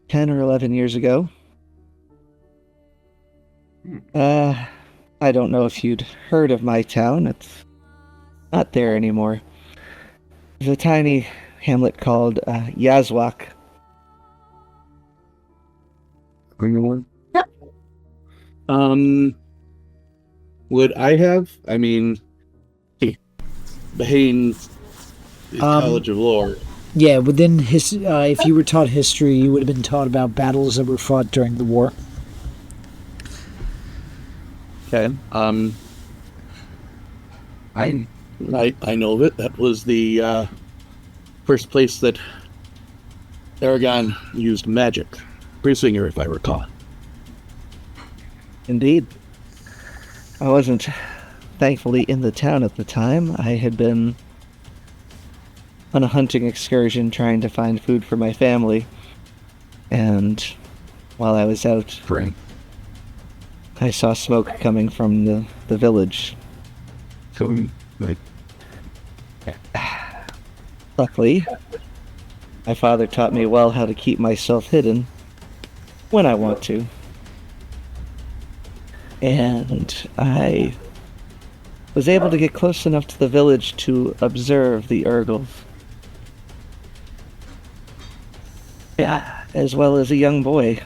10 or 11 years ago. I don't know if you'd heard of my town. It's not there anymore. There's a tiny hamlet called Yazwak. Would I have? I mean, Bahane College of Lore. Yeah, within his, if you were taught history, you would have been taught about battles that were fought during the war. Okay. I know of it. That was the first place that Aragon used magic. Prisinger, if I recall. Indeed. I wasn't, thankfully, in the town at the time. I had been on a hunting excursion trying to find food for my family. And while I was out, Right. I saw smoke coming from the village. So, like, Luckily, my father taught me well how to keep myself hidden when I want to. And I was able to get close enough to the village to observe the Urgles. Yeah, as well as a young boy,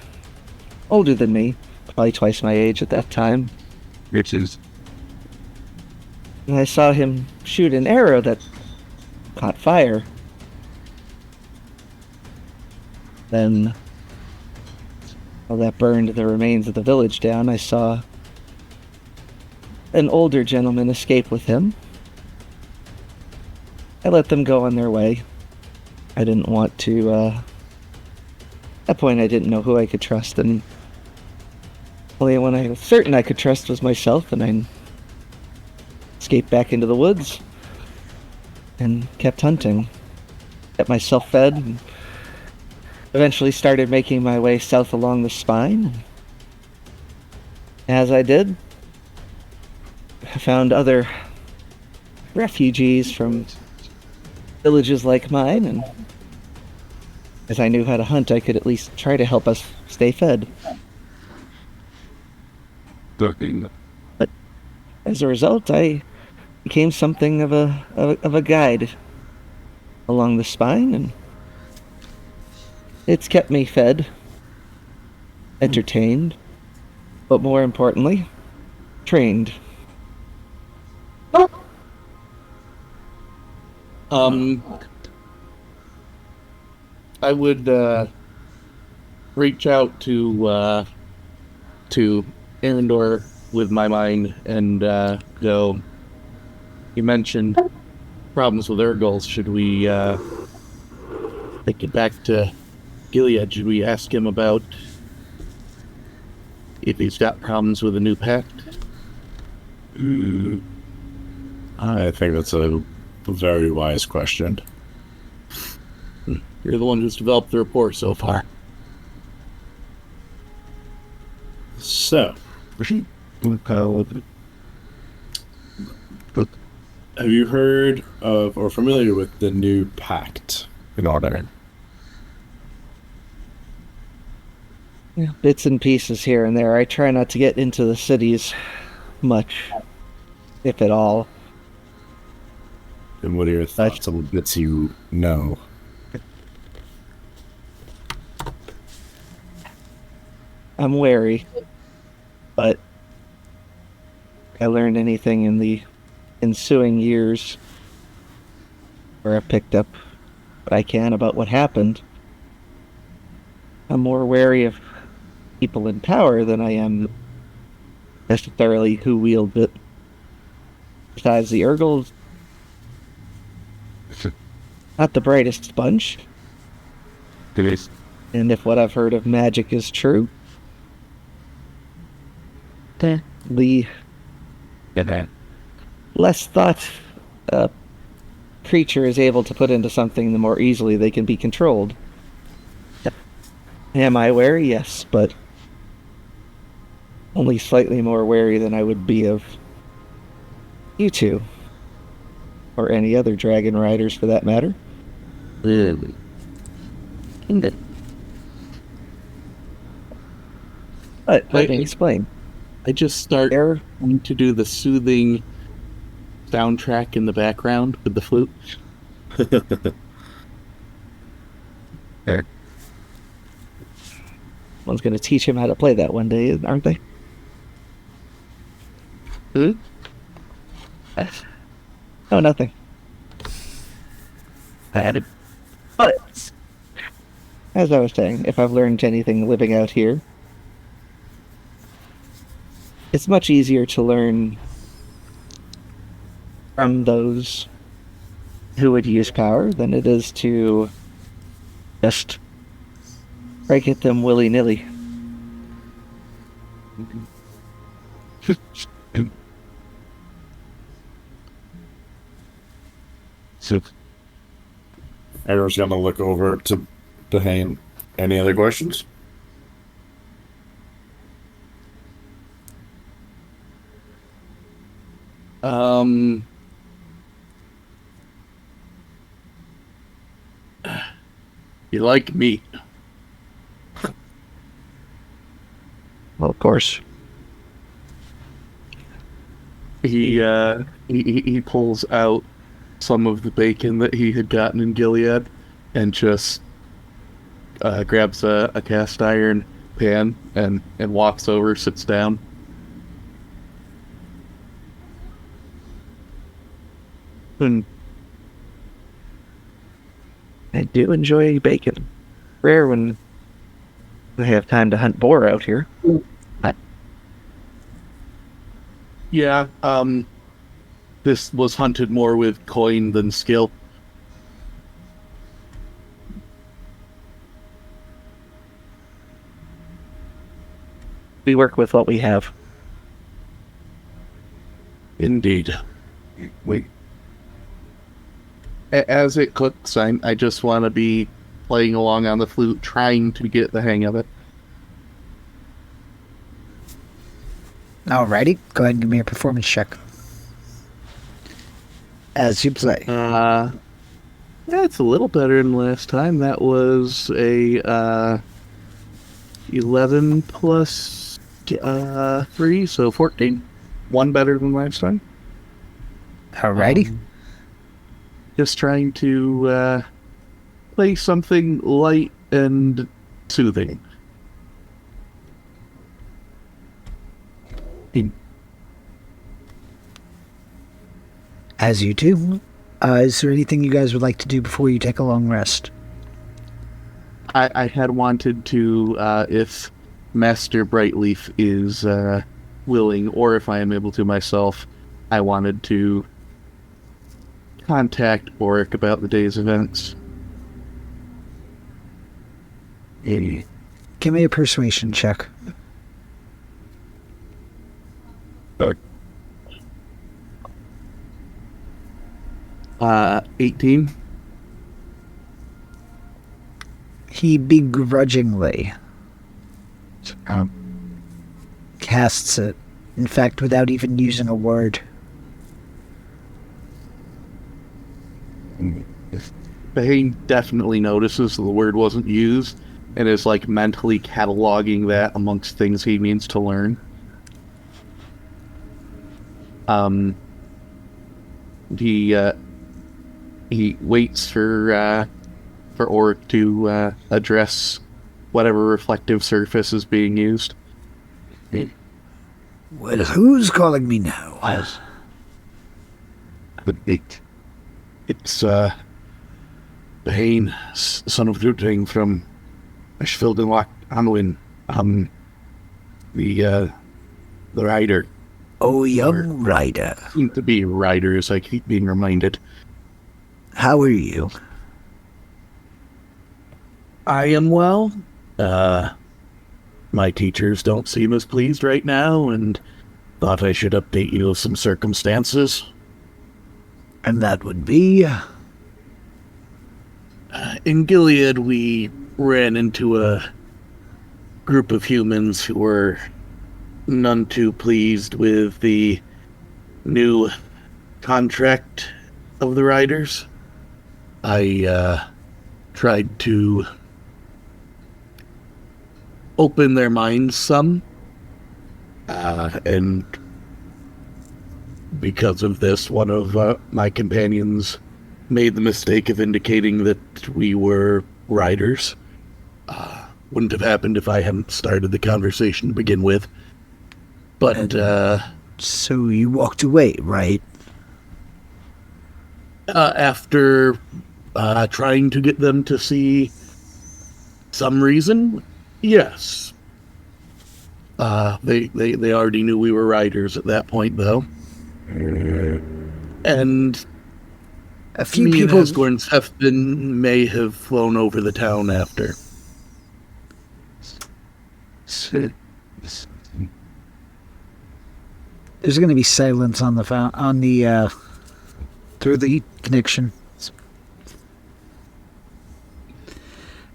older than me, probably twice my age at that time. which is And I saw him shoot an arrow that caught fire. Then, while that burned the remains of the village down, I saw an older gentleman escape with him. I let them go on their way. I didn't want to, at that point I didn't know who I could trust, and only one I was certain I could trust was myself, and I escaped back into the woods and kept hunting. Kept myself fed, and eventually started making my way south along the spine. As I did, I found other refugees from villages like mine, and as I knew how to hunt, I could at least try to help us stay fed. looking. As a result, I became something of a guide along the spine, and it's kept me fed, entertained, but more importantly, trained. I would reach out to Arendor with my mind and go. You mentioned problems with Urgles. Should we take it back to Gilead? Should we ask him about if he's got problems with the new pact? I think that's a very wise question. You're the one who's developed the report so far. So, have you heard of or familiar with the new pact in order? Yeah, bits and pieces here and there. I try not to get into the cities much, if at all. And what are your thoughts on the bits you know? I'm wary, but I learned anything in the ensuing years where I picked up what I can about what happened. I'm more wary of people in power than I am necessarily who wield it. Besides, the Urgles, not the brightest bunch, and if what I've heard of magic is true, the less thought a creature is able to put into something, the more easily they can be controlled. Am I wary? Yes, but only slightly more wary than I would be of you two, or any other dragon riders for that matter. Really? But let me explain. I just start There, to do the soothing soundtrack in the background with the flute. one's going to teach him how to play that one day, aren't they? Hmm? Oh, nothing. But, as I was saying, if I've learned anything living out here, it's much easier to learn from those who would use power than it is to just break at them willy-nilly. So, Arrow's gonna look over to Behane. Any other questions? Um, you like meat? Well, of course. He pulls out some of the bacon that he had gotten in Gilead, and just grabs a cast iron pan and walks over, sits down. And I do enjoy bacon. Rare when we have time to hunt boar out here. Yeah, this was hunted more with coin than skill. We work with what we have. Indeed. Wait. As it cooks, I just want to be playing along on the flute, trying to get the hang of it. Alrighty, go ahead and give me a performance check. As you play. That's a little better than last time. That was a 11 plus 3, so 14. One better than last time. Alrighty. Just trying to play something light and soothing. As you do, is there anything you guys would like to do before you take a long rest? I had wanted to, if Master Brightleaf is willing, or if I am able to myself, I wanted to contact Oric about the day's events. Give me a persuasion check. 18. He begrudgingly casts it. In fact, without even using a word. Bahane definitely notices the word wasn't used and is like mentally cataloging that amongst things he means to learn. He waits for Oric to address whatever reflective surface is being used. Well, who's calling me now? It's Bahane, son of Druting from Ashfield and Loch Anwin. The rider. Oh, young rider. Seem to be riders, I keep being reminded. How are you? I am well. My teachers don't seem as pleased right now, and thought I should update you of some circumstances. And that would be? In Gilead, we ran into a group of humans who were none too pleased with the new contract of the riders. I tried to open their minds some, and because of this, one of my companions made the mistake of indicating that we were riders. Wouldn't have happened if I hadn't started the conversation to begin with. But, So you walked away, right? after trying to get them to see some reason, yes. They already knew we were riders at that point, though. And A few me people. and Asgorn's Hefbin may have flown over the town after. There's going to be silence on the through the connection.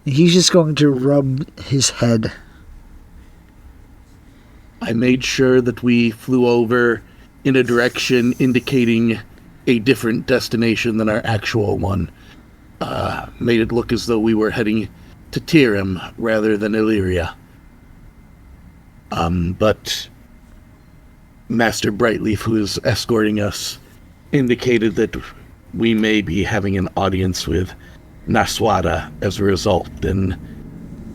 He's just going to rub his head. I made sure that we flew over in a direction indicating a different destination than our actual one. Made it look as though we were heading to Tyrim rather than Illyria. But Master Brightleaf, who is escorting us, indicated that we may be having an audience with Naswada as a result, and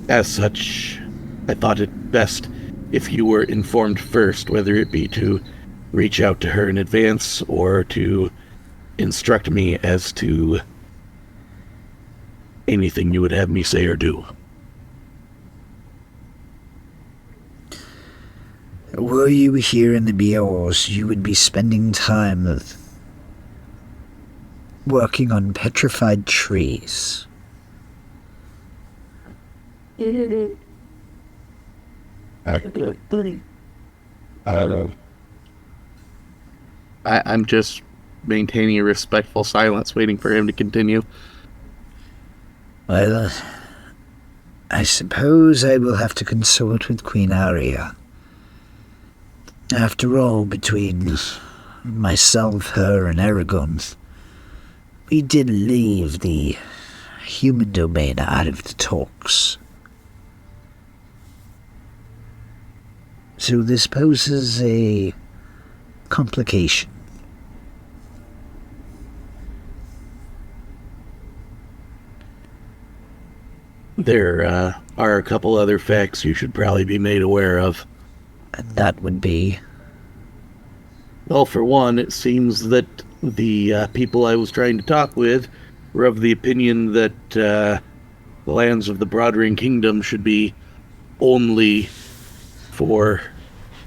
as such, I thought it best if you were informed first, whether it be to reach out to her in advance or to instruct me as to anything you would have me say or do. Were you here in the Bios, you would be spending time working on petrified trees. I'm just maintaining a respectful silence, waiting for him to continue. Well, I suppose I will have to consult with Queen Aria. After all, between myself, her, and Aragon, we did leave the human domain out of the talks. So this poses a complication. There are a couple other facts you should probably be made aware of. And that would be... Well, for one, it seems that the people I was trying to talk with were of the opinion that the lands of the Broadring Kingdom should be only for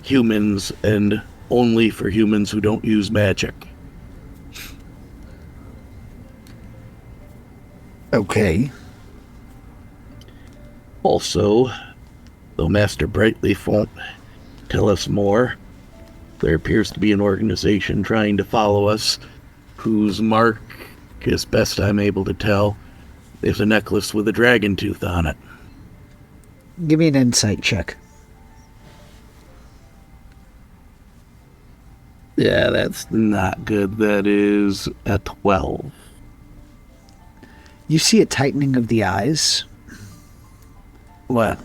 humans and only for humans who don't use magic. Okay. Also, though Master Brightleaf won't tell us more, there appears to be an organization trying to follow us whose mark, as best I'm able to tell, is a necklace with a dragon tooth on it. Give me an insight check. Yeah, that's not good. That is a 12. You see a tightening of the eyes. Well,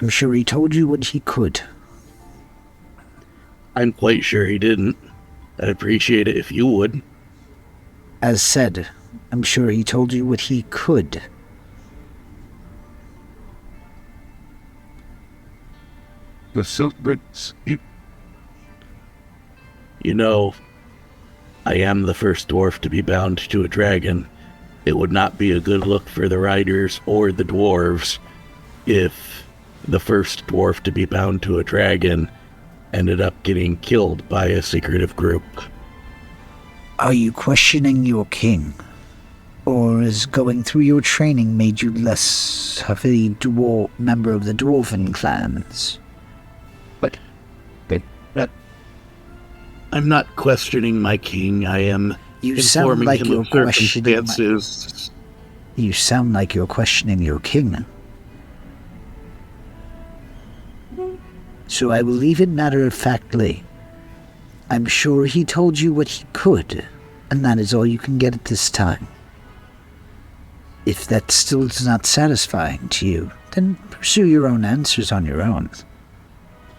I'm sure he told you what he could. I'm quite sure he didn't. I'd appreciate it if you would. As said, I'm sure he told you what he could. The Silkbrits. You know, I am the first dwarf to be bound to a dragon. It would not be a good look for the riders or the dwarves if the first dwarf to be bound to a dragon ended up getting killed by a secretive group. Are you questioning your king? Or has going through your training made you less of a member of the dwarven clans? But I'm not questioning my king. I am You sound informing like him you're of questioning circumstances. You sound like you're questioning your king. So I will leave it matter-of-factly. I'm sure he told you what he could, and that is all you can get at this time. If that still is not satisfying to you, then pursue your own answers on your own.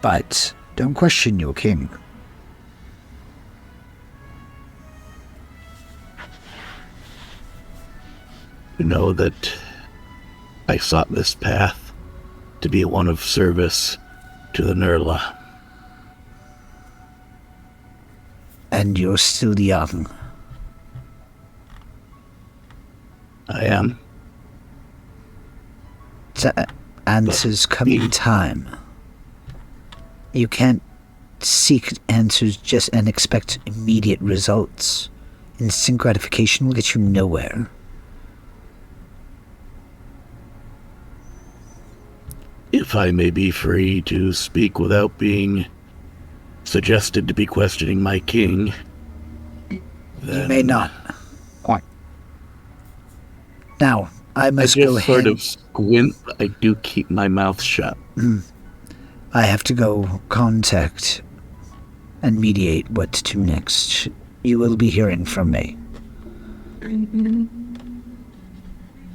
But don't question your king. You know that I sought this path to be one of service to the Nurla. And you're still young. I am. To answers come in time. You can't seek answers just and expect immediate results. Instant gratification will get you nowhere. If I may be free to speak without being suggested to be questioning my king, You may not. Now, I I must go just sort ahead. of squint. But I do keep my mouth shut. I have to go contact and mediate what to do next. You will be hearing from me.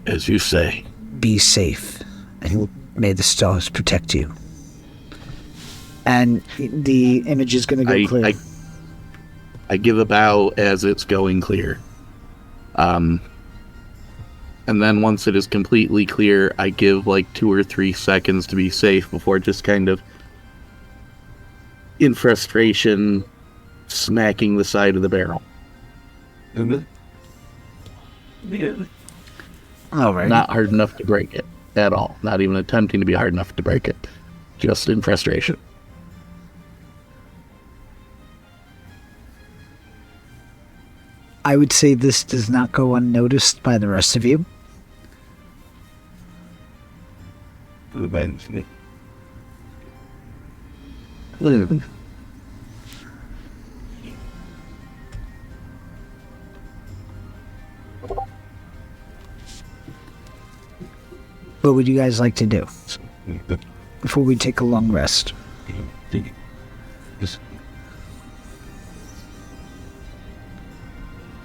As you say. Be safe, and may the stars protect you. And the image is going to go clear. I give a bow as it's going clear. And then once it is completely clear, I give like 2 or 3 seconds to be safe before just kind of, in frustration, smacking the side of the barrel. All right. Not hard enough to break it at all. Not even attempting to be hard enough to break it. Just in frustration. I would say this does not go unnoticed by the rest of you. What would you guys like to do before we take a long rest?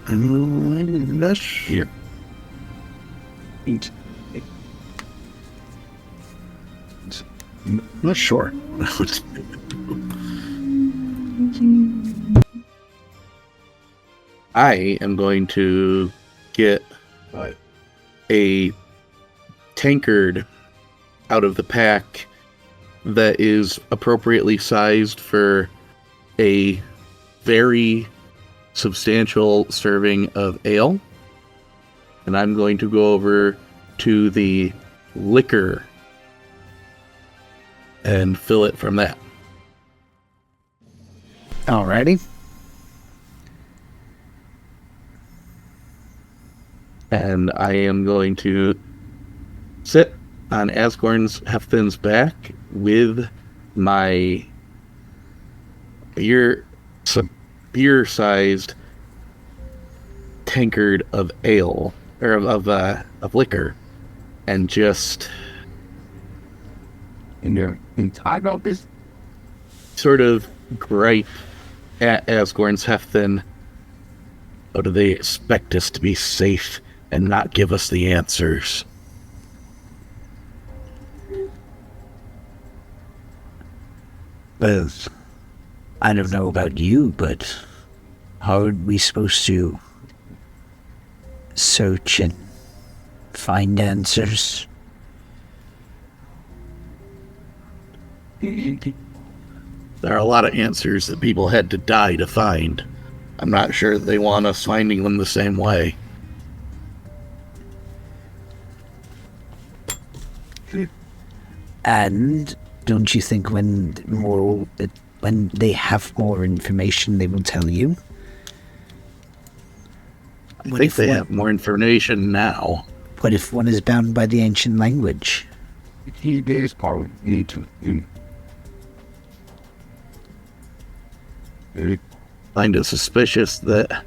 Here. Not sure. I am going to get a tankard out of the pack that is appropriately sized for a very substantial serving of ale. And I'm going to go over to the liquor and fill it from that. Alrighty. And I am going to sit on Asgorn's Heffin's back with my beer-sized tankard of ale, or of liquor, and just sort of gripe at Asgorn's Heftin. How do they expect us to be safe and not give us the answers? Well, I don't know about you, but how are we supposed to search and find answers? There are a lot of answers that people had to die to find. I'm not sure they want us finding them the same way. And don't you think when they have more information, they will tell you? I think they have more information now. What if one is bound by the ancient language? Find it suspicious that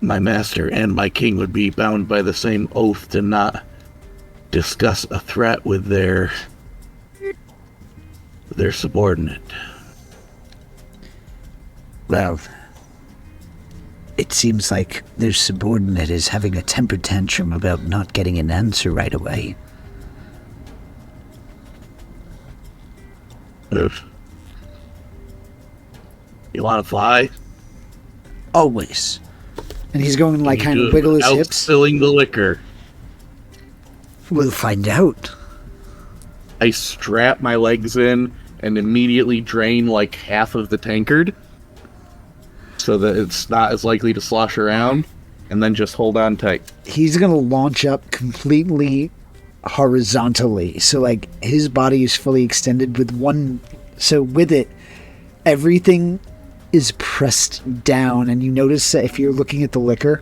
my master and my king would be bound by the same oath to not discuss a threat with their subordinate. Well, it seems like their subordinate is having a temper tantrum about not getting an answer right away. You want to fly? Always. And he's going to like kind of wiggle his hips. Spilling the liquor. We'll find out. I strap my legs in and immediately drain like half of the tankard so that it's not as likely to slosh around, and then just hold on tight. He's going to launch up completely horizontally. So like his body is fully extended with one. So with it, everything is pressed down, and you notice that if you're looking at the liquor,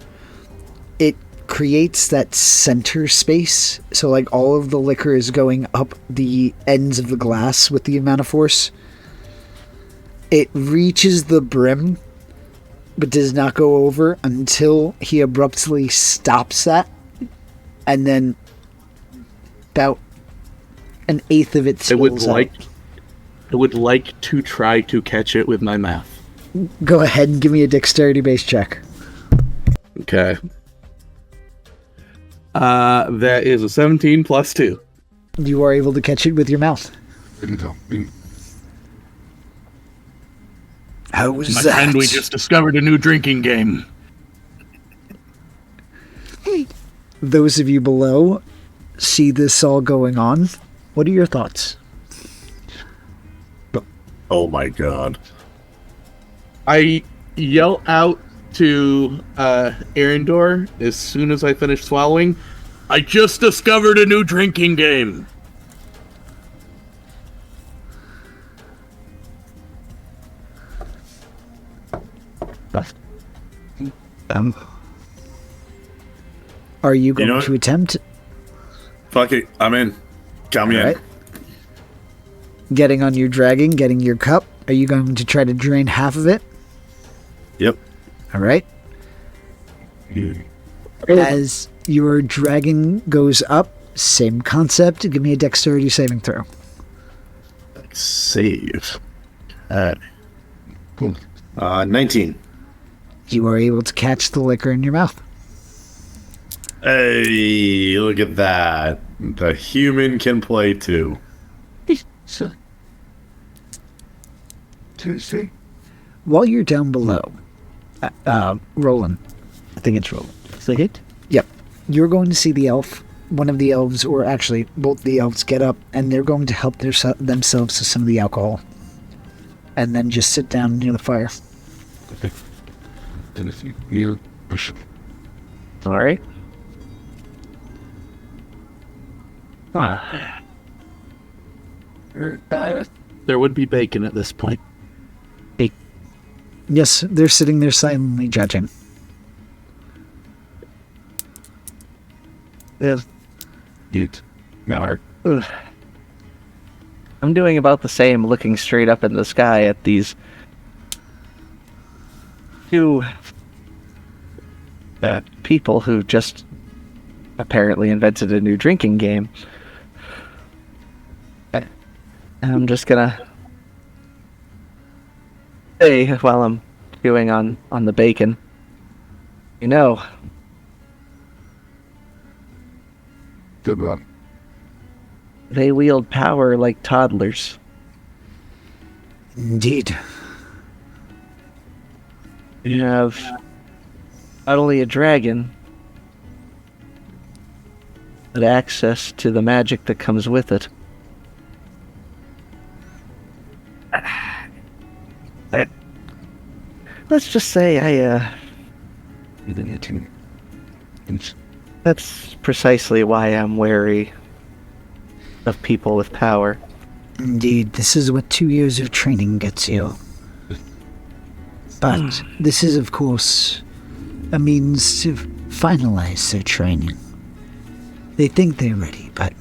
it creates that center space. So like all of the liquor is going up the ends of the glass with the amount of force. It reaches the brim, but does not go over until he abruptly stops that, and then about an eighth of it I would spills like out. I would like to try to catch it with my mouth. Go ahead and give me a dexterity-based check. Okay. That is a 17 plus 2. You are able to catch it with your mouth. How was My that? friend, we just discovered a new drinking game. Those of you below see this all going on. What are your thoughts? Oh my god. I yell out to Arendor as soon as I finish swallowing, I just discovered a new drinking game. Are you going know to what? attempt Fuck it. I'm in. Count me in. Alright. Getting on your dragon, getting your cup? Are you going to try to drain half of it? Yep. All right. As your dragon goes up, same concept. Give me a dexterity saving throw. Save. 19. You are able to catch the liquor in your mouth. Hey, look at that. The human can play too. While you're down below, Roland, I think it's Roland. Is that it? Yep. You're going to see the elf, one of the elves, or actually both the elves get up, and they're going to help themselves to some of the alcohol. And then just sit down near the fire. All right. There would be bacon at this point. Yes, they're sitting there silently judging. Yes. I'm doing about the same, looking straight up in the sky at these two people who just apparently invented a new drinking game. I'm just gonna say while I'm chewing on the bacon, you know, Good one. they wield power like toddlers. Indeed. You have not only a dragon, but access to the magic that comes with it. Let's just say that's precisely why I'm wary of people with power. Indeed, this is what 2 years of training gets you. But this is, of course, a means to finalize their training. They think they're ready, but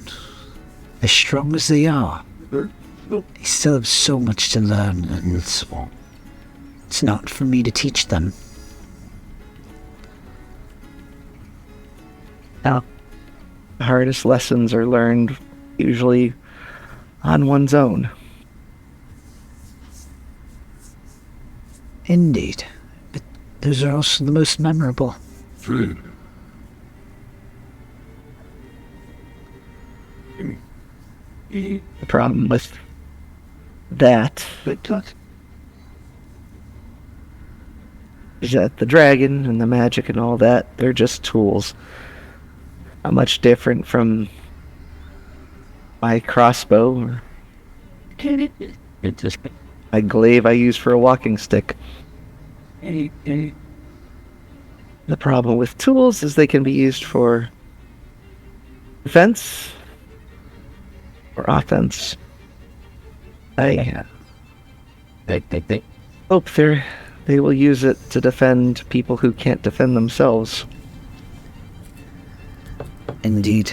as strong as they are, they still have so much to learn, and it's not for me to teach them. Now, the hardest lessons are learned usually on one's own. Indeed. But those are also the most memorable. The problem with that is that the dragon and the magic and all that, they're just tools. Not much different from my crossbow or my glaive I use for a walking stick. The problem with tools is they can be used for defense or offense. I hope they will use it to defend people who can't defend themselves. Indeed.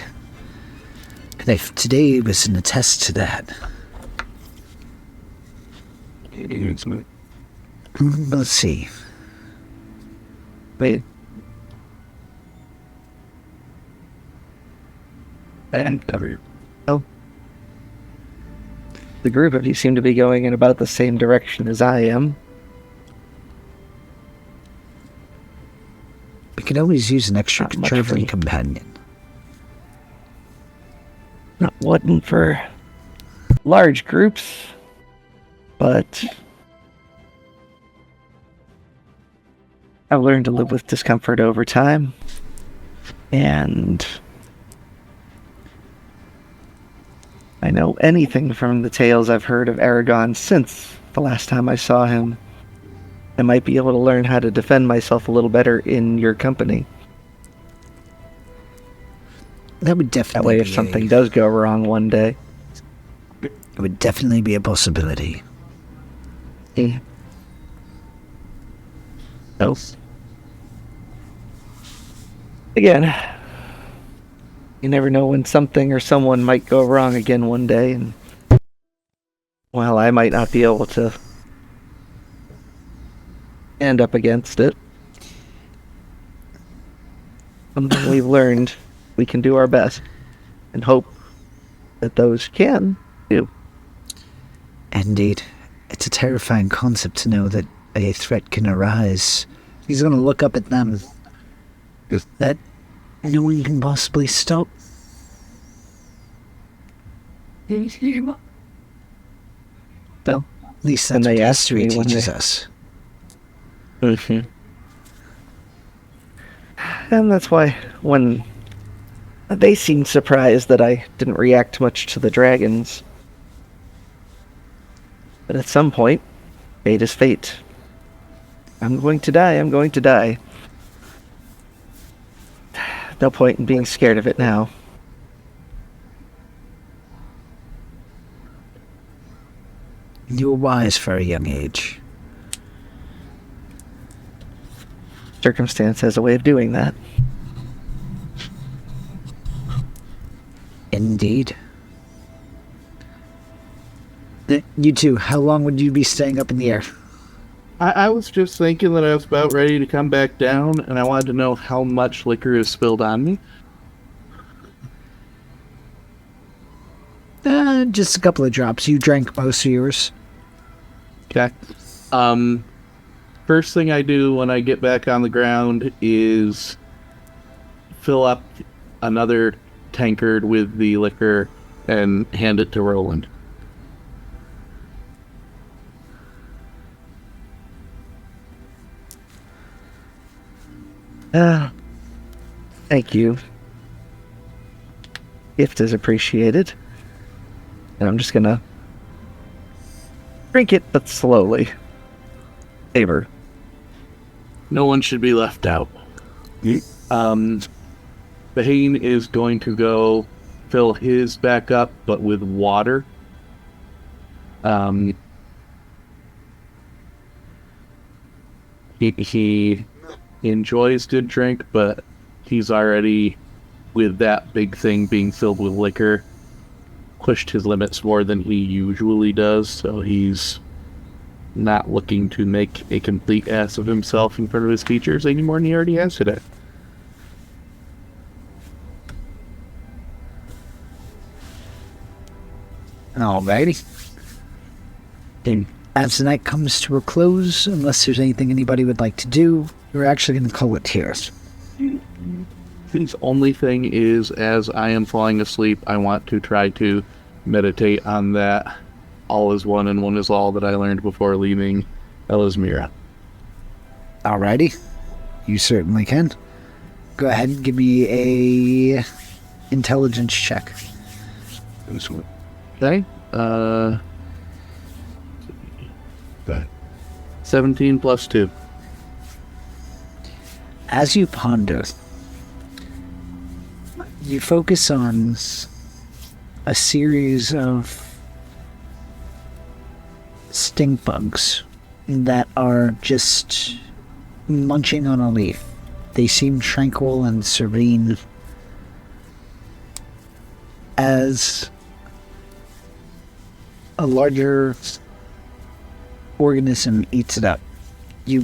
And if today was an attest to that. Let's see. Wait. And oh, the group of you seem to be going in about the same direction as I am. We could always use an extra Not much traveling for- companion. Not one for large groups, but I've learned to live with discomfort over time, and I know anything from the tales I've heard of Aragon since the last time I saw him. I might be able to learn how to defend myself a little better in your company. That would That definitely way, if be something does go wrong one day, it would definitely be a possibility. no. Again, you never know when something or someone might go wrong again one day, and while I might not be able to stand up against it, something we've learned, we can do our best and hope that those can do. Indeed. It's a terrifying concept to know that a threat can arise. He's going to look up at them. Yes. That no one can possibly stop. So, At least And that's they what asked history me when teaches they- us. and that's why when they seemed surprised that I didn't react much to the dragons. But at some point, fate is fate. I'm going to die, I'm going to die. No point in being scared of it now. You were wise for a young age. Circumstance has a way of doing that. Indeed. You two, how long would you be staying up in the air? I was just thinking that I was about ready to come back down, and I wanted to know how much liquor is spilled on me. Just a couple of drops. You drank most of yours. Okay. First thing I do when I get back on the ground is fill up another tankard with the liquor and hand it to Roland. Thank you. Gift is appreciated. And I'm just gonna drink it, but slowly. Favor. No one should be left out. Bahine is going to go fill his back up, but with water. He enjoys good drink, but he's already, with that big thing being filled with liquor, pushed his limits more than he usually does, so he's not looking to make a complete ass of himself in front of his teachers any more than he already has today. Alrighty. As the night comes to a close, unless there's anything anybody would like to do, we're actually going to call it here. His only thing is, as I am falling asleep, I want to try to meditate on that all is one and one is all that I learned before leaving Elismira. Alrighty. You certainly can. Go ahead and give me a intelligence check. Okay. 17 plus 2. As you ponder, you focus on a series of stink bugs that are just munching on a leaf. They seem tranquil and serene as a larger organism eats it up. you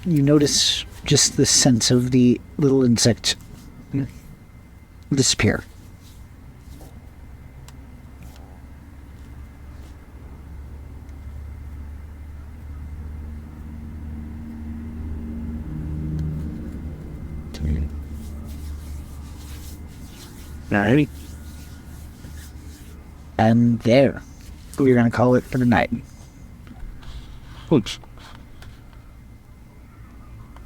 notice just the sense of the little insect disappear. Alrighty. And there, we're going to call it for the night. Thanks.